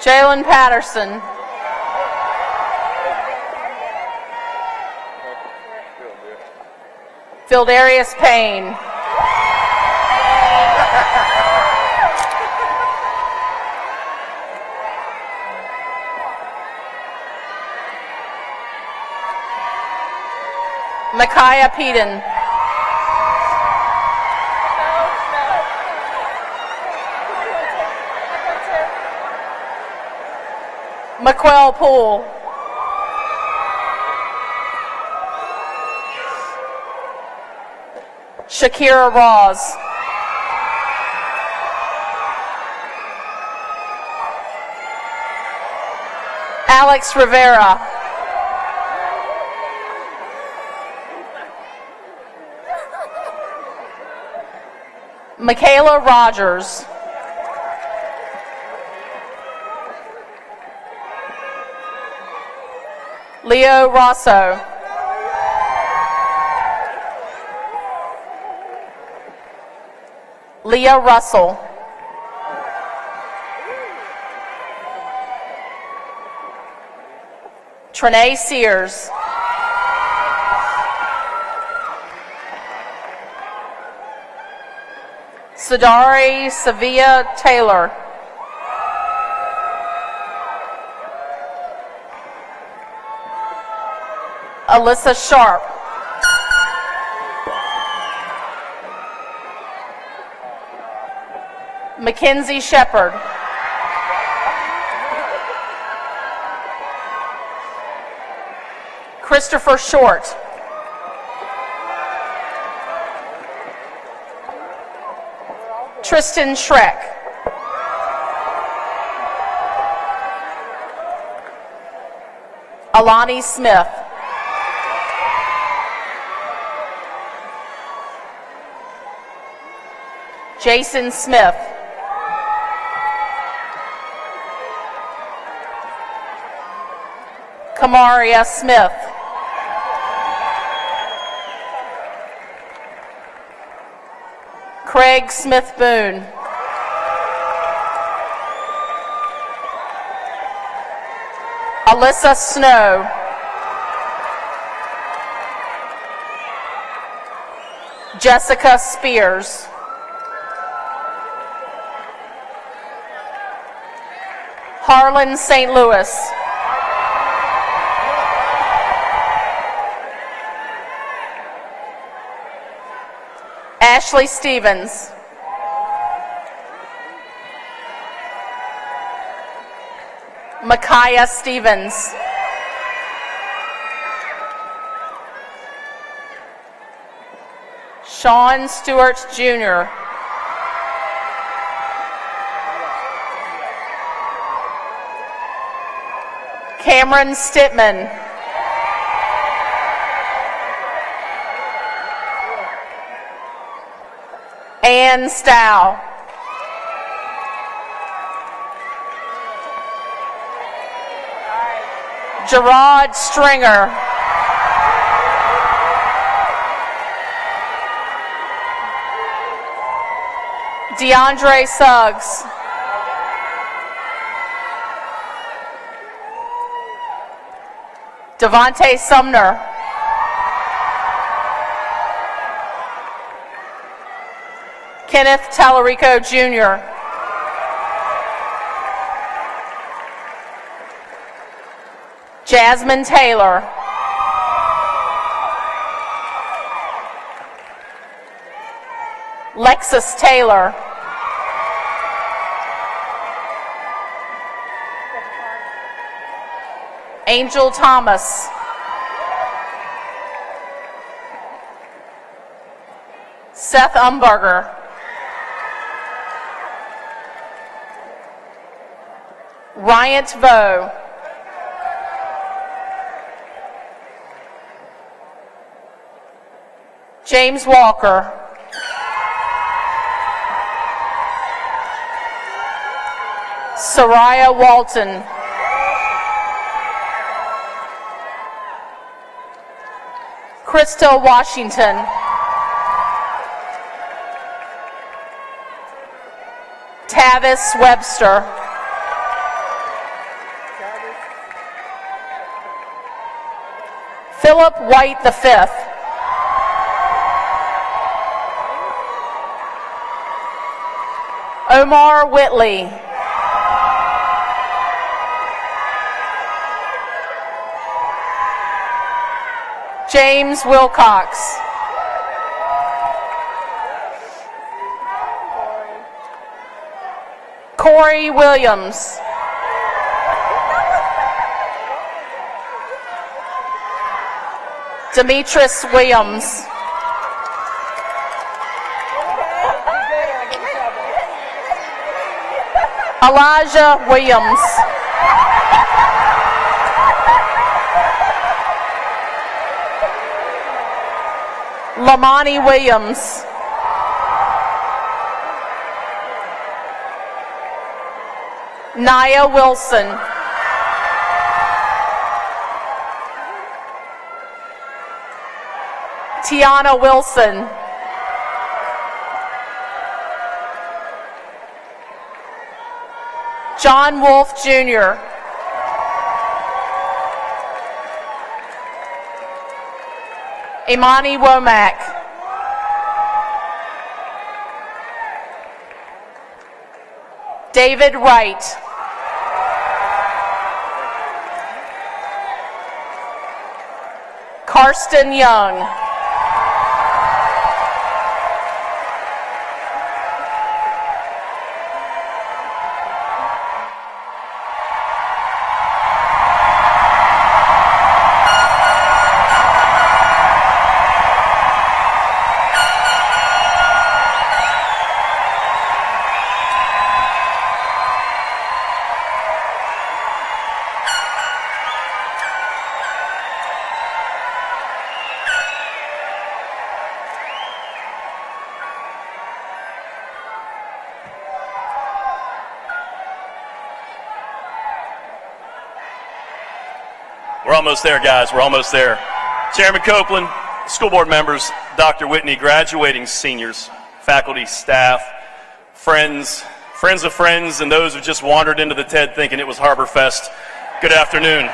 Speaker 5: Jalen Patterson. Phildarius Payne. Micaiah Peden. McQuell Poole. Shakira Ross. Alex Rivera. Michaela Rogers. Leo Rosso. Leah Russell. Trinae Sears. Sadari Sevilla Taylor. Alyssa Sharp. Mackenzie Shepard. Christopher Short. Tristan Schreck. Alani Smith. Jason Smith. Kamaria Smith. Craig Smith Boone. Alyssa Snow. Jessica Spears. Harlan St. Louis. Ashley Stevens. Micaiah Stevens. Sean Stewart Jr. Cameron Stitman. Ann Stow. Gerard Stringer. DeAndre Suggs. Devontae Sumner. Kenneth Tallarico Jr. Jasmine Taylor. Lexus Taylor. Angel Thomas. Seth Umberger. Ryant Vo. James Walker. Soraya Walton. Crystal Washington. Tavis Webster. Philip White V. Omar Whitley. James Wilcox. Corey Williams. Demetris Williams. Elijah Williams. Lamani Williams. Nia Wilson. Tiana Wilson. John Wolf Jr. Imani Womack. David Wright. Karsten Young.
Speaker 2: We're almost there, guys. We're almost there. Chairman Copeland, school board members, Dr. Whitney, graduating seniors, faculty, staff, friends of friends, and those who just wandered into the TED thinking it was Harbor Fest. Good afternoon.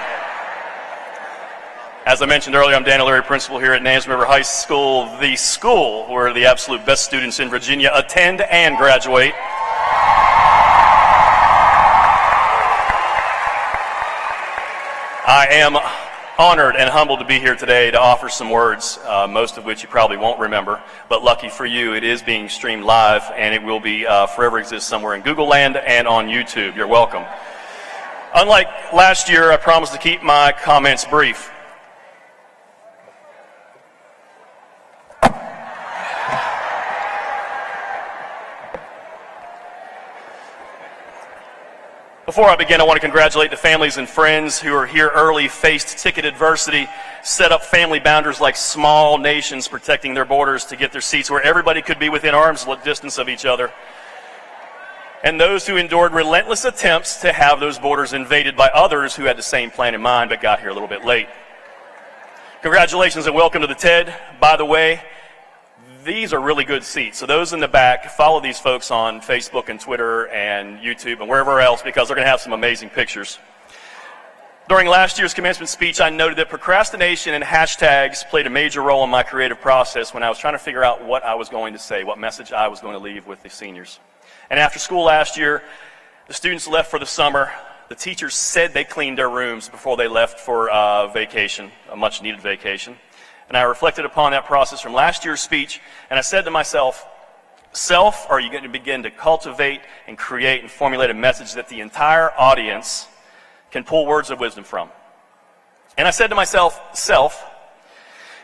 Speaker 2: As I mentioned earlier, I'm Dan O'Leary, principal here at Nansemond River High School, the school where the absolute best students in Virginia attend and graduate. I am honored and humbled to be here today to offer some words, most of which you probably won't remember, but lucky for you, it is being streamed live, and it will be forever exist somewhere in Google Land and on YouTube. You're welcome. Unlike last year, I promised to keep my comments brief. Before I begin, I want to congratulate the families and friends who are here early, faced ticket adversity, set up family boundaries like small nations protecting their borders to get their seats where everybody could be within arm's distance of each other. And those who endured relentless attempts to have those borders invaded by others who had the same plan in mind but got here a little bit late. Congratulations and welcome to the TED. By the way, these are really good seats. So those in the back, follow these folks on Facebook and Twitter and YouTube and wherever else, because they're going to have some amazing pictures. During last year's commencement speech, I noted that procrastination and hashtags played a major role in my creative process when I was trying to figure out what I was going to say, what message I was going to leave with the seniors. And after school last year, the students left for the summer. The teachers said they cleaned their rooms before they left for vacation, a much-needed vacation. And I reflected upon that process from last year's speech, and I said to myself, self, are you going to begin to cultivate and create and formulate a message that the entire audience can pull words of wisdom from? And I said to myself, self,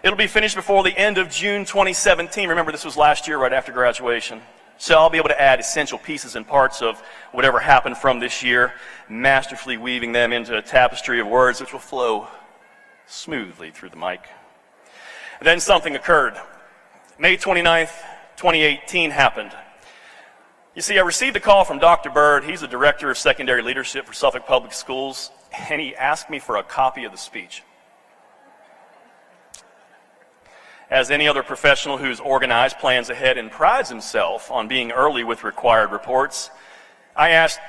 Speaker 2: it'll be finished before the end of June 2017. Remember, this was last year right after graduation. So I'll be able to add essential pieces and parts of whatever happened from this year, masterfully weaving them into a tapestry of words which will flow smoothly through the mic. Then something occurred. May 29th, 2018 happened. You see, I received a call from Dr. Bird. He's the Director of Secondary Leadership for Suffolk Public Schools, and he asked me for a copy of the speech. As any other professional who's organized, plans ahead, and prides himself on being early with required reports, I asked,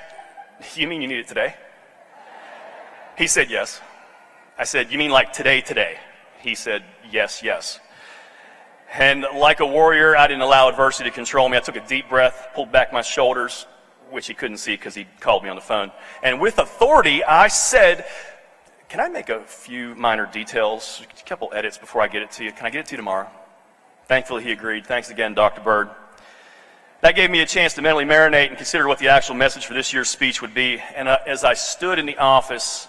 Speaker 2: you mean you need it today? He said yes. I said, you mean like today? He said, yes. And like a warrior, I didn't allow adversity to control me. I took a deep breath, pulled back my shoulders, which he couldn't see because he called me on the phone. And with authority, I said, can I make a few minor details, a couple edits before I get it to you? Can I get it to you tomorrow? Thankfully, he agreed. Thanks again, Dr. Bird. That gave me a chance to mentally marinate and consider what the actual message for this year's speech would be. And as I stood in the office,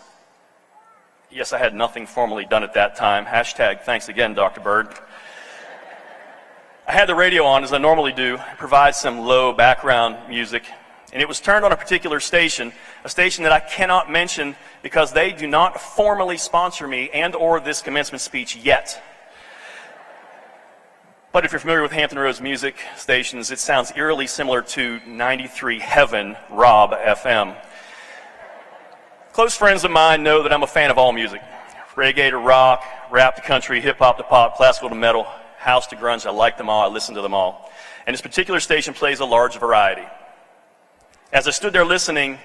Speaker 2: yes, I had nothing formally done at that time. Hashtag thanks again, Dr. Bird. I had the radio on, as I normally do, provide some low background music, and it was turned on a particular station, a station that I cannot mention because they do not formally sponsor me and or this commencement speech yet. But if you're familiar with Hampton Roads music stations, it sounds eerily similar to 93 Heaven Rob FM. Close friends of mine know that I'm a fan of all music. Reggae to rock, rap to country, hip-hop to pop, classical to metal, house to grunge. I like them all. I listen to them all. And this particular station plays a large variety. As I stood there listening,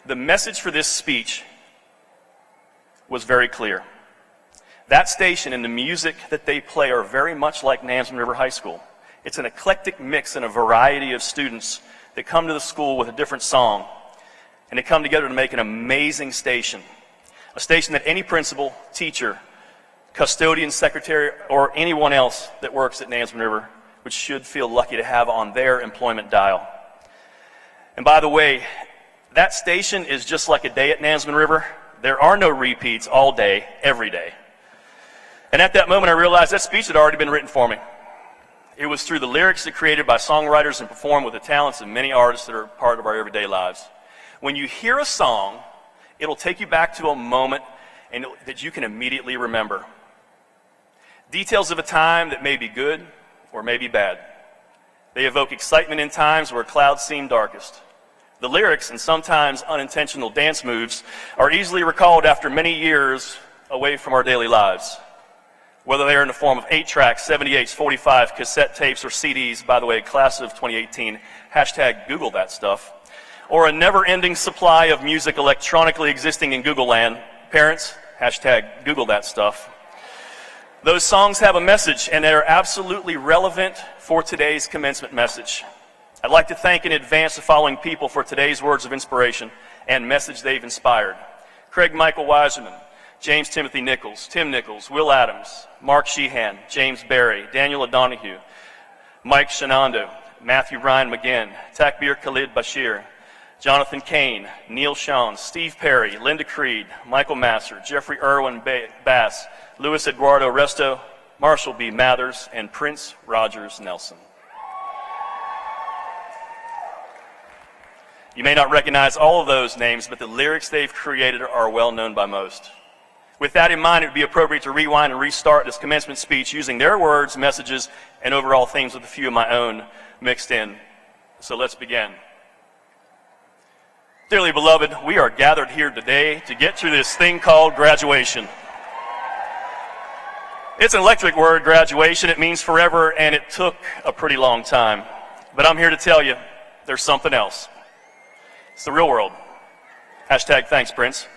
Speaker 2: the message for this speech was very clear. That station and the music that they play are very much like Nansemond River High School. It's an eclectic mix and a variety of students that come to the school with a different song. And they come together to make an amazing station. A station that any principal, teacher, custodian, secretary, or anyone else that works at Nansemond River should feel lucky to have on their employment dial. And by the way, that station is just like a day at Nansemond River. There are no repeats all day, every day. And at that moment I realized that speech had already been written for me. It was through the lyrics that created by songwriters and performed with the talents of many artists that are part of our everyday lives. When you hear a song, it'll take you back to a moment that you can immediately remember. Details of a time that may be good or may be bad. They evoke excitement in times where clouds seem darkest. The lyrics and sometimes unintentional dance moves are easily recalled after many years away from our daily lives. Whether they are in the form of 8-tracks, 78s, 45, cassette tapes, or CDs, by the way, class of 2018, hashtag Google that stuff, or a never-ending supply of music electronically existing in Google land. Parents, hashtag Google that stuff. Those songs have a message, and they're absolutely relevant for today's commencement message. I'd like to thank in advance the following people for today's words of inspiration and message they've inspired. Craig Michael Wiseman, James Timothy Nichols, Tim Nichols, Will Adams, Mark Sheehan, James Berry, Daniel O'Donohue, Mike Shenando, Matthew Ryan McGinn, Takbir Khalid Bashir, Jonathan Kane, Neil Sean, Steve Perry, Linda Creed, Michael Masser, Jeffrey Irwin Bass, Luis Eduardo Resto, Marshall B. Mathers, and Prince Rogers Nelson. You may not recognize all of those names, but the lyrics they've created are well known by most. With that in mind, it would be appropriate to rewind and restart this commencement speech using their words, messages, and overall themes with a few of my own mixed in. So let's begin. Dearly beloved, we are gathered here today to get through this thing called graduation. It's an electric word, graduation. It means forever, and it took a pretty long time. But I'm here to tell you, there's something else. It's the real world. Hashtag thanks, Prince.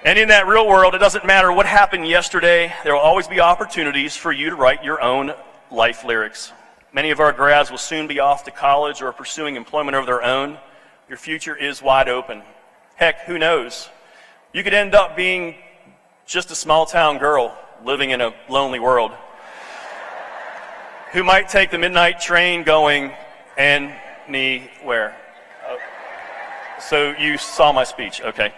Speaker 2: And in that real world, it doesn't matter what happened yesterday, there will always be opportunities for you to write your own life lyrics. Many of our grads will soon be off to college or pursuing employment of their own. Your future is wide open. Heck, who knows? You could end up being just a small town girl living in a lonely world who might take the midnight train going anywhere. So you saw my speech, okay.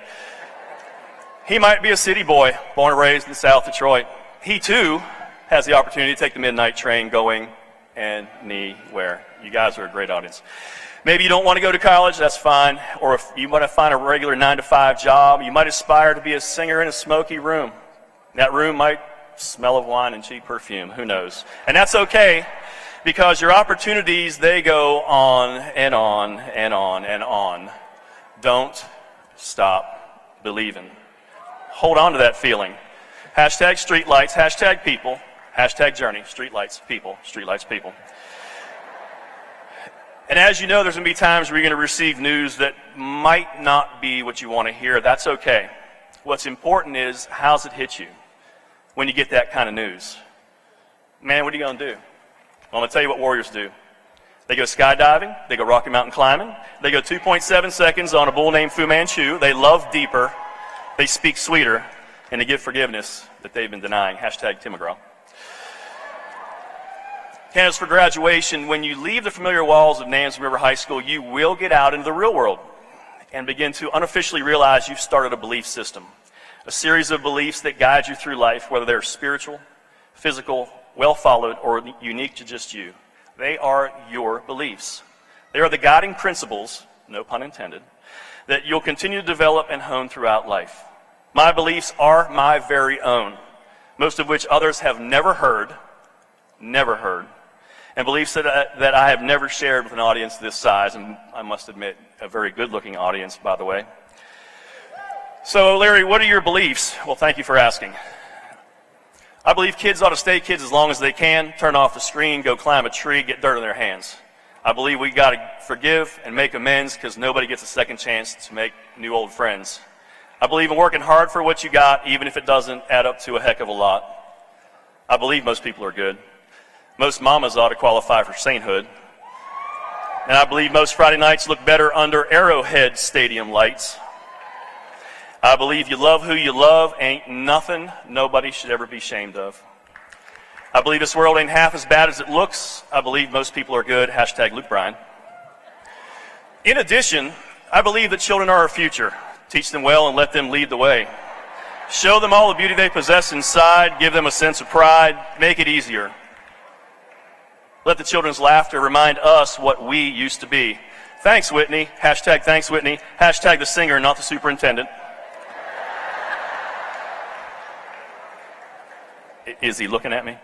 Speaker 2: He might be a city boy, born and raised in South Detroit. He too has the opportunity to take the midnight train going anywhere. You guys are a great audience. Maybe you don't want to go to college, that's fine. Or if you want to find a regular 9-to-5 job, you might aspire to be a singer in a smoky room. That room might smell of wine and cheap perfume, who knows. And that's okay, because your opportunities, they go on and on and on and on. Don't stop believing. Hold on to that feeling. Hashtag streetlights, hashtag people, hashtag journey, streetlights, people, streetlights, people. And as you know, there's going to be times where you're going to receive news that might not be what you want to hear. That's okay. What's important is, how's it hit you when you get that kind of news? Man, what are you going to do? Well, I'm going to tell you what warriors do. They go skydiving, they go Rocky Mountain climbing, they go 2.7 seconds on a bull named Fu Manchu, they love deeper, they speak sweeter, and they give forgiveness that they've been denying. Hashtag Tim McGraw. Candidates for graduation, when you leave the familiar walls of Nansemond River High School, you will get out into the real world and begin to unofficially realize you've started a belief system, a series of beliefs that guide you through life, whether they're spiritual, physical, well followed, or unique to just you. They are your beliefs. They are the guiding principles, no pun intended, that you'll continue to develop and hone throughout life. My beliefs are my very own, most of which others have never heard, and beliefs that I have never shared with an audience this size, and I must admit, a very good-looking audience, by the way. So, Larry, what are your beliefs? Well, thank you for asking. I believe kids ought to stay kids as long as they can, turn off the screen, go climb a tree, get dirt in their hands. I believe we got to forgive and make amends, because nobody gets a second chance to make new old friends. I believe in working hard for what you got, even if it doesn't add up to a heck of a lot. I believe most people are good. Most mamas ought to qualify for sainthood. And I believe most Friday nights look better under Arrowhead Stadium lights. I believe you love who you love, ain't nothing nobody should ever be ashamed of. I believe this world ain't half as bad as it looks. I believe most people are good. Hashtag Luke Bryan. In addition, I believe that children are our future. Teach them well and let them lead the way. Show them all the beauty they possess inside. Give them a sense of pride. Make it easier. Let the children's laughter remind us what we used to be. Thanks, Whitney. Hashtag thanks, Whitney. Hashtag the singer, not the superintendent. Is he looking at me?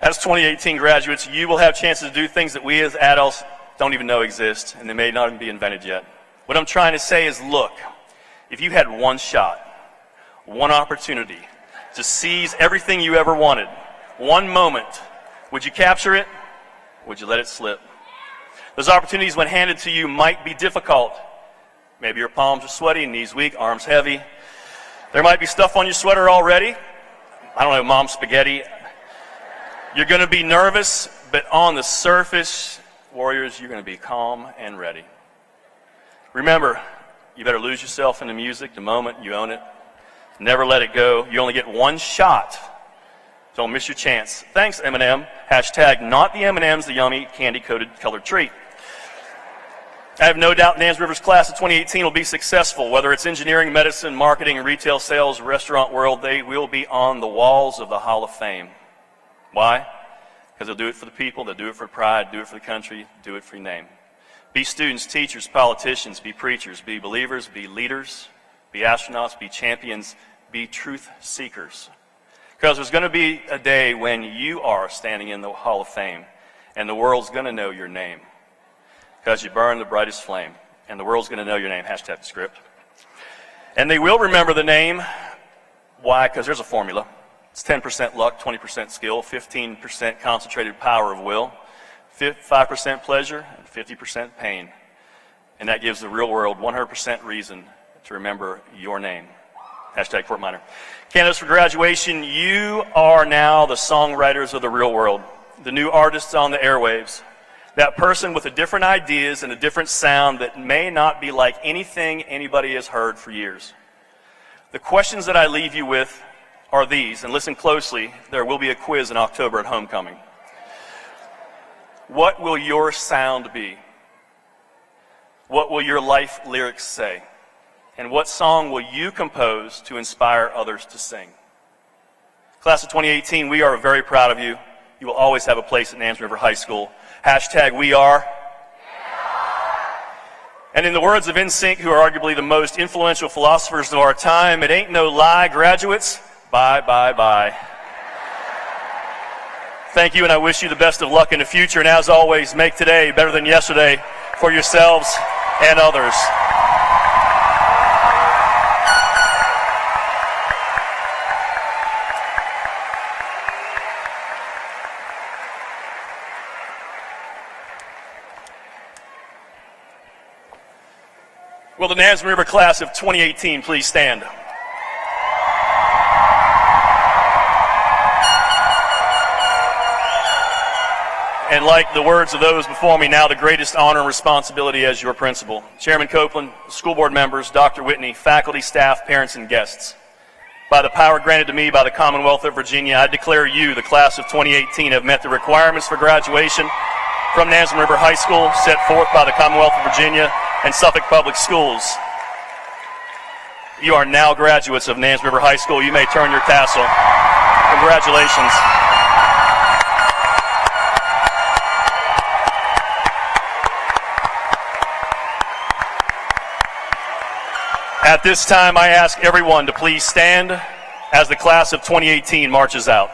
Speaker 2: As 2018 graduates, you will have chances to do things that we as adults don't even know exist, and they may not even be invented yet. What I'm trying to say is, look, if you had one shot, one opportunity to seize everything you ever wanted, one moment, would you capture it? Would you let it slip? Those opportunities, when handed to you, might be difficult. Maybe your palms are sweaty, knees weak, arms heavy. There might be stuff on your sweater already. I don't know, mom's spaghetti. You're going to be nervous, but on the surface, warriors, you're going to be calm and ready. Remember, You better lose yourself in the music the moment you own it. Never let it go. You only get one shot. Don't miss your chance. Thanks, M&M. Hashtag not the M&Ms, the yummy candy-coated colored treat. I have no doubt Nansemond River's class of 2018 will be successful. Whether it's engineering, medicine, marketing, retail sales, restaurant world, they will be on the walls of the Hall of Fame. Why? Because they'll do it for the people, they'll do it for pride, do it for the country, do it for your name. Be students, teachers, politicians, be preachers, be believers, be leaders, be astronauts, be champions, be truth seekers. Because there's going to be a day when you are standing in the Hall of Fame and the world's going to know your name. Because you burn the brightest flame, and the world's going to know your name. Hashtag the script. And they will remember the name. Why? Because there's a formula. It's 10% luck, 20% skill, 15% concentrated power of will, 5% pleasure, and 50% pain. And that gives the real world 100% reason to remember your name. Hashtag Fort Minor. Candidates for graduation, you are now the songwriters of the real world, the new artists on the airwaves. That person with the different ideas and a different sound that may not be like anything anybody has heard for years. The questions that I leave you with are these, and listen closely, there will be a quiz in October at homecoming. What will your sound be? What will your life lyrics say? And what song will you compose to inspire others to sing? Class of 2018, we are very proud of you. You will always have a place at Nansemond River High School. Hashtag we are. And in the words of NSYNC, who are arguably the most influential philosophers of our time, it ain't no lie, graduates. Bye, bye, bye. Thank you, and I wish you the best of luck in the future. And as always, make today better than yesterday for yourselves and others. Will the Nansemond River class of 2018 please stand? And like the words of those before me, now the greatest honor and responsibility as your principal. Chairman Copeland, school board members, Dr. Whitney, faculty, staff, parents, and guests. By the power granted to me by the Commonwealth of Virginia, I declare you, the class of 2018, have met the requirements for graduation from Nansemond River High School set forth by the Commonwealth of Virginia and Suffolk Public Schools. You are now graduates of Nansemond River High School. You may turn your tassel. Congratulations. At this time, I ask everyone to please stand as the class of 2018 marches out.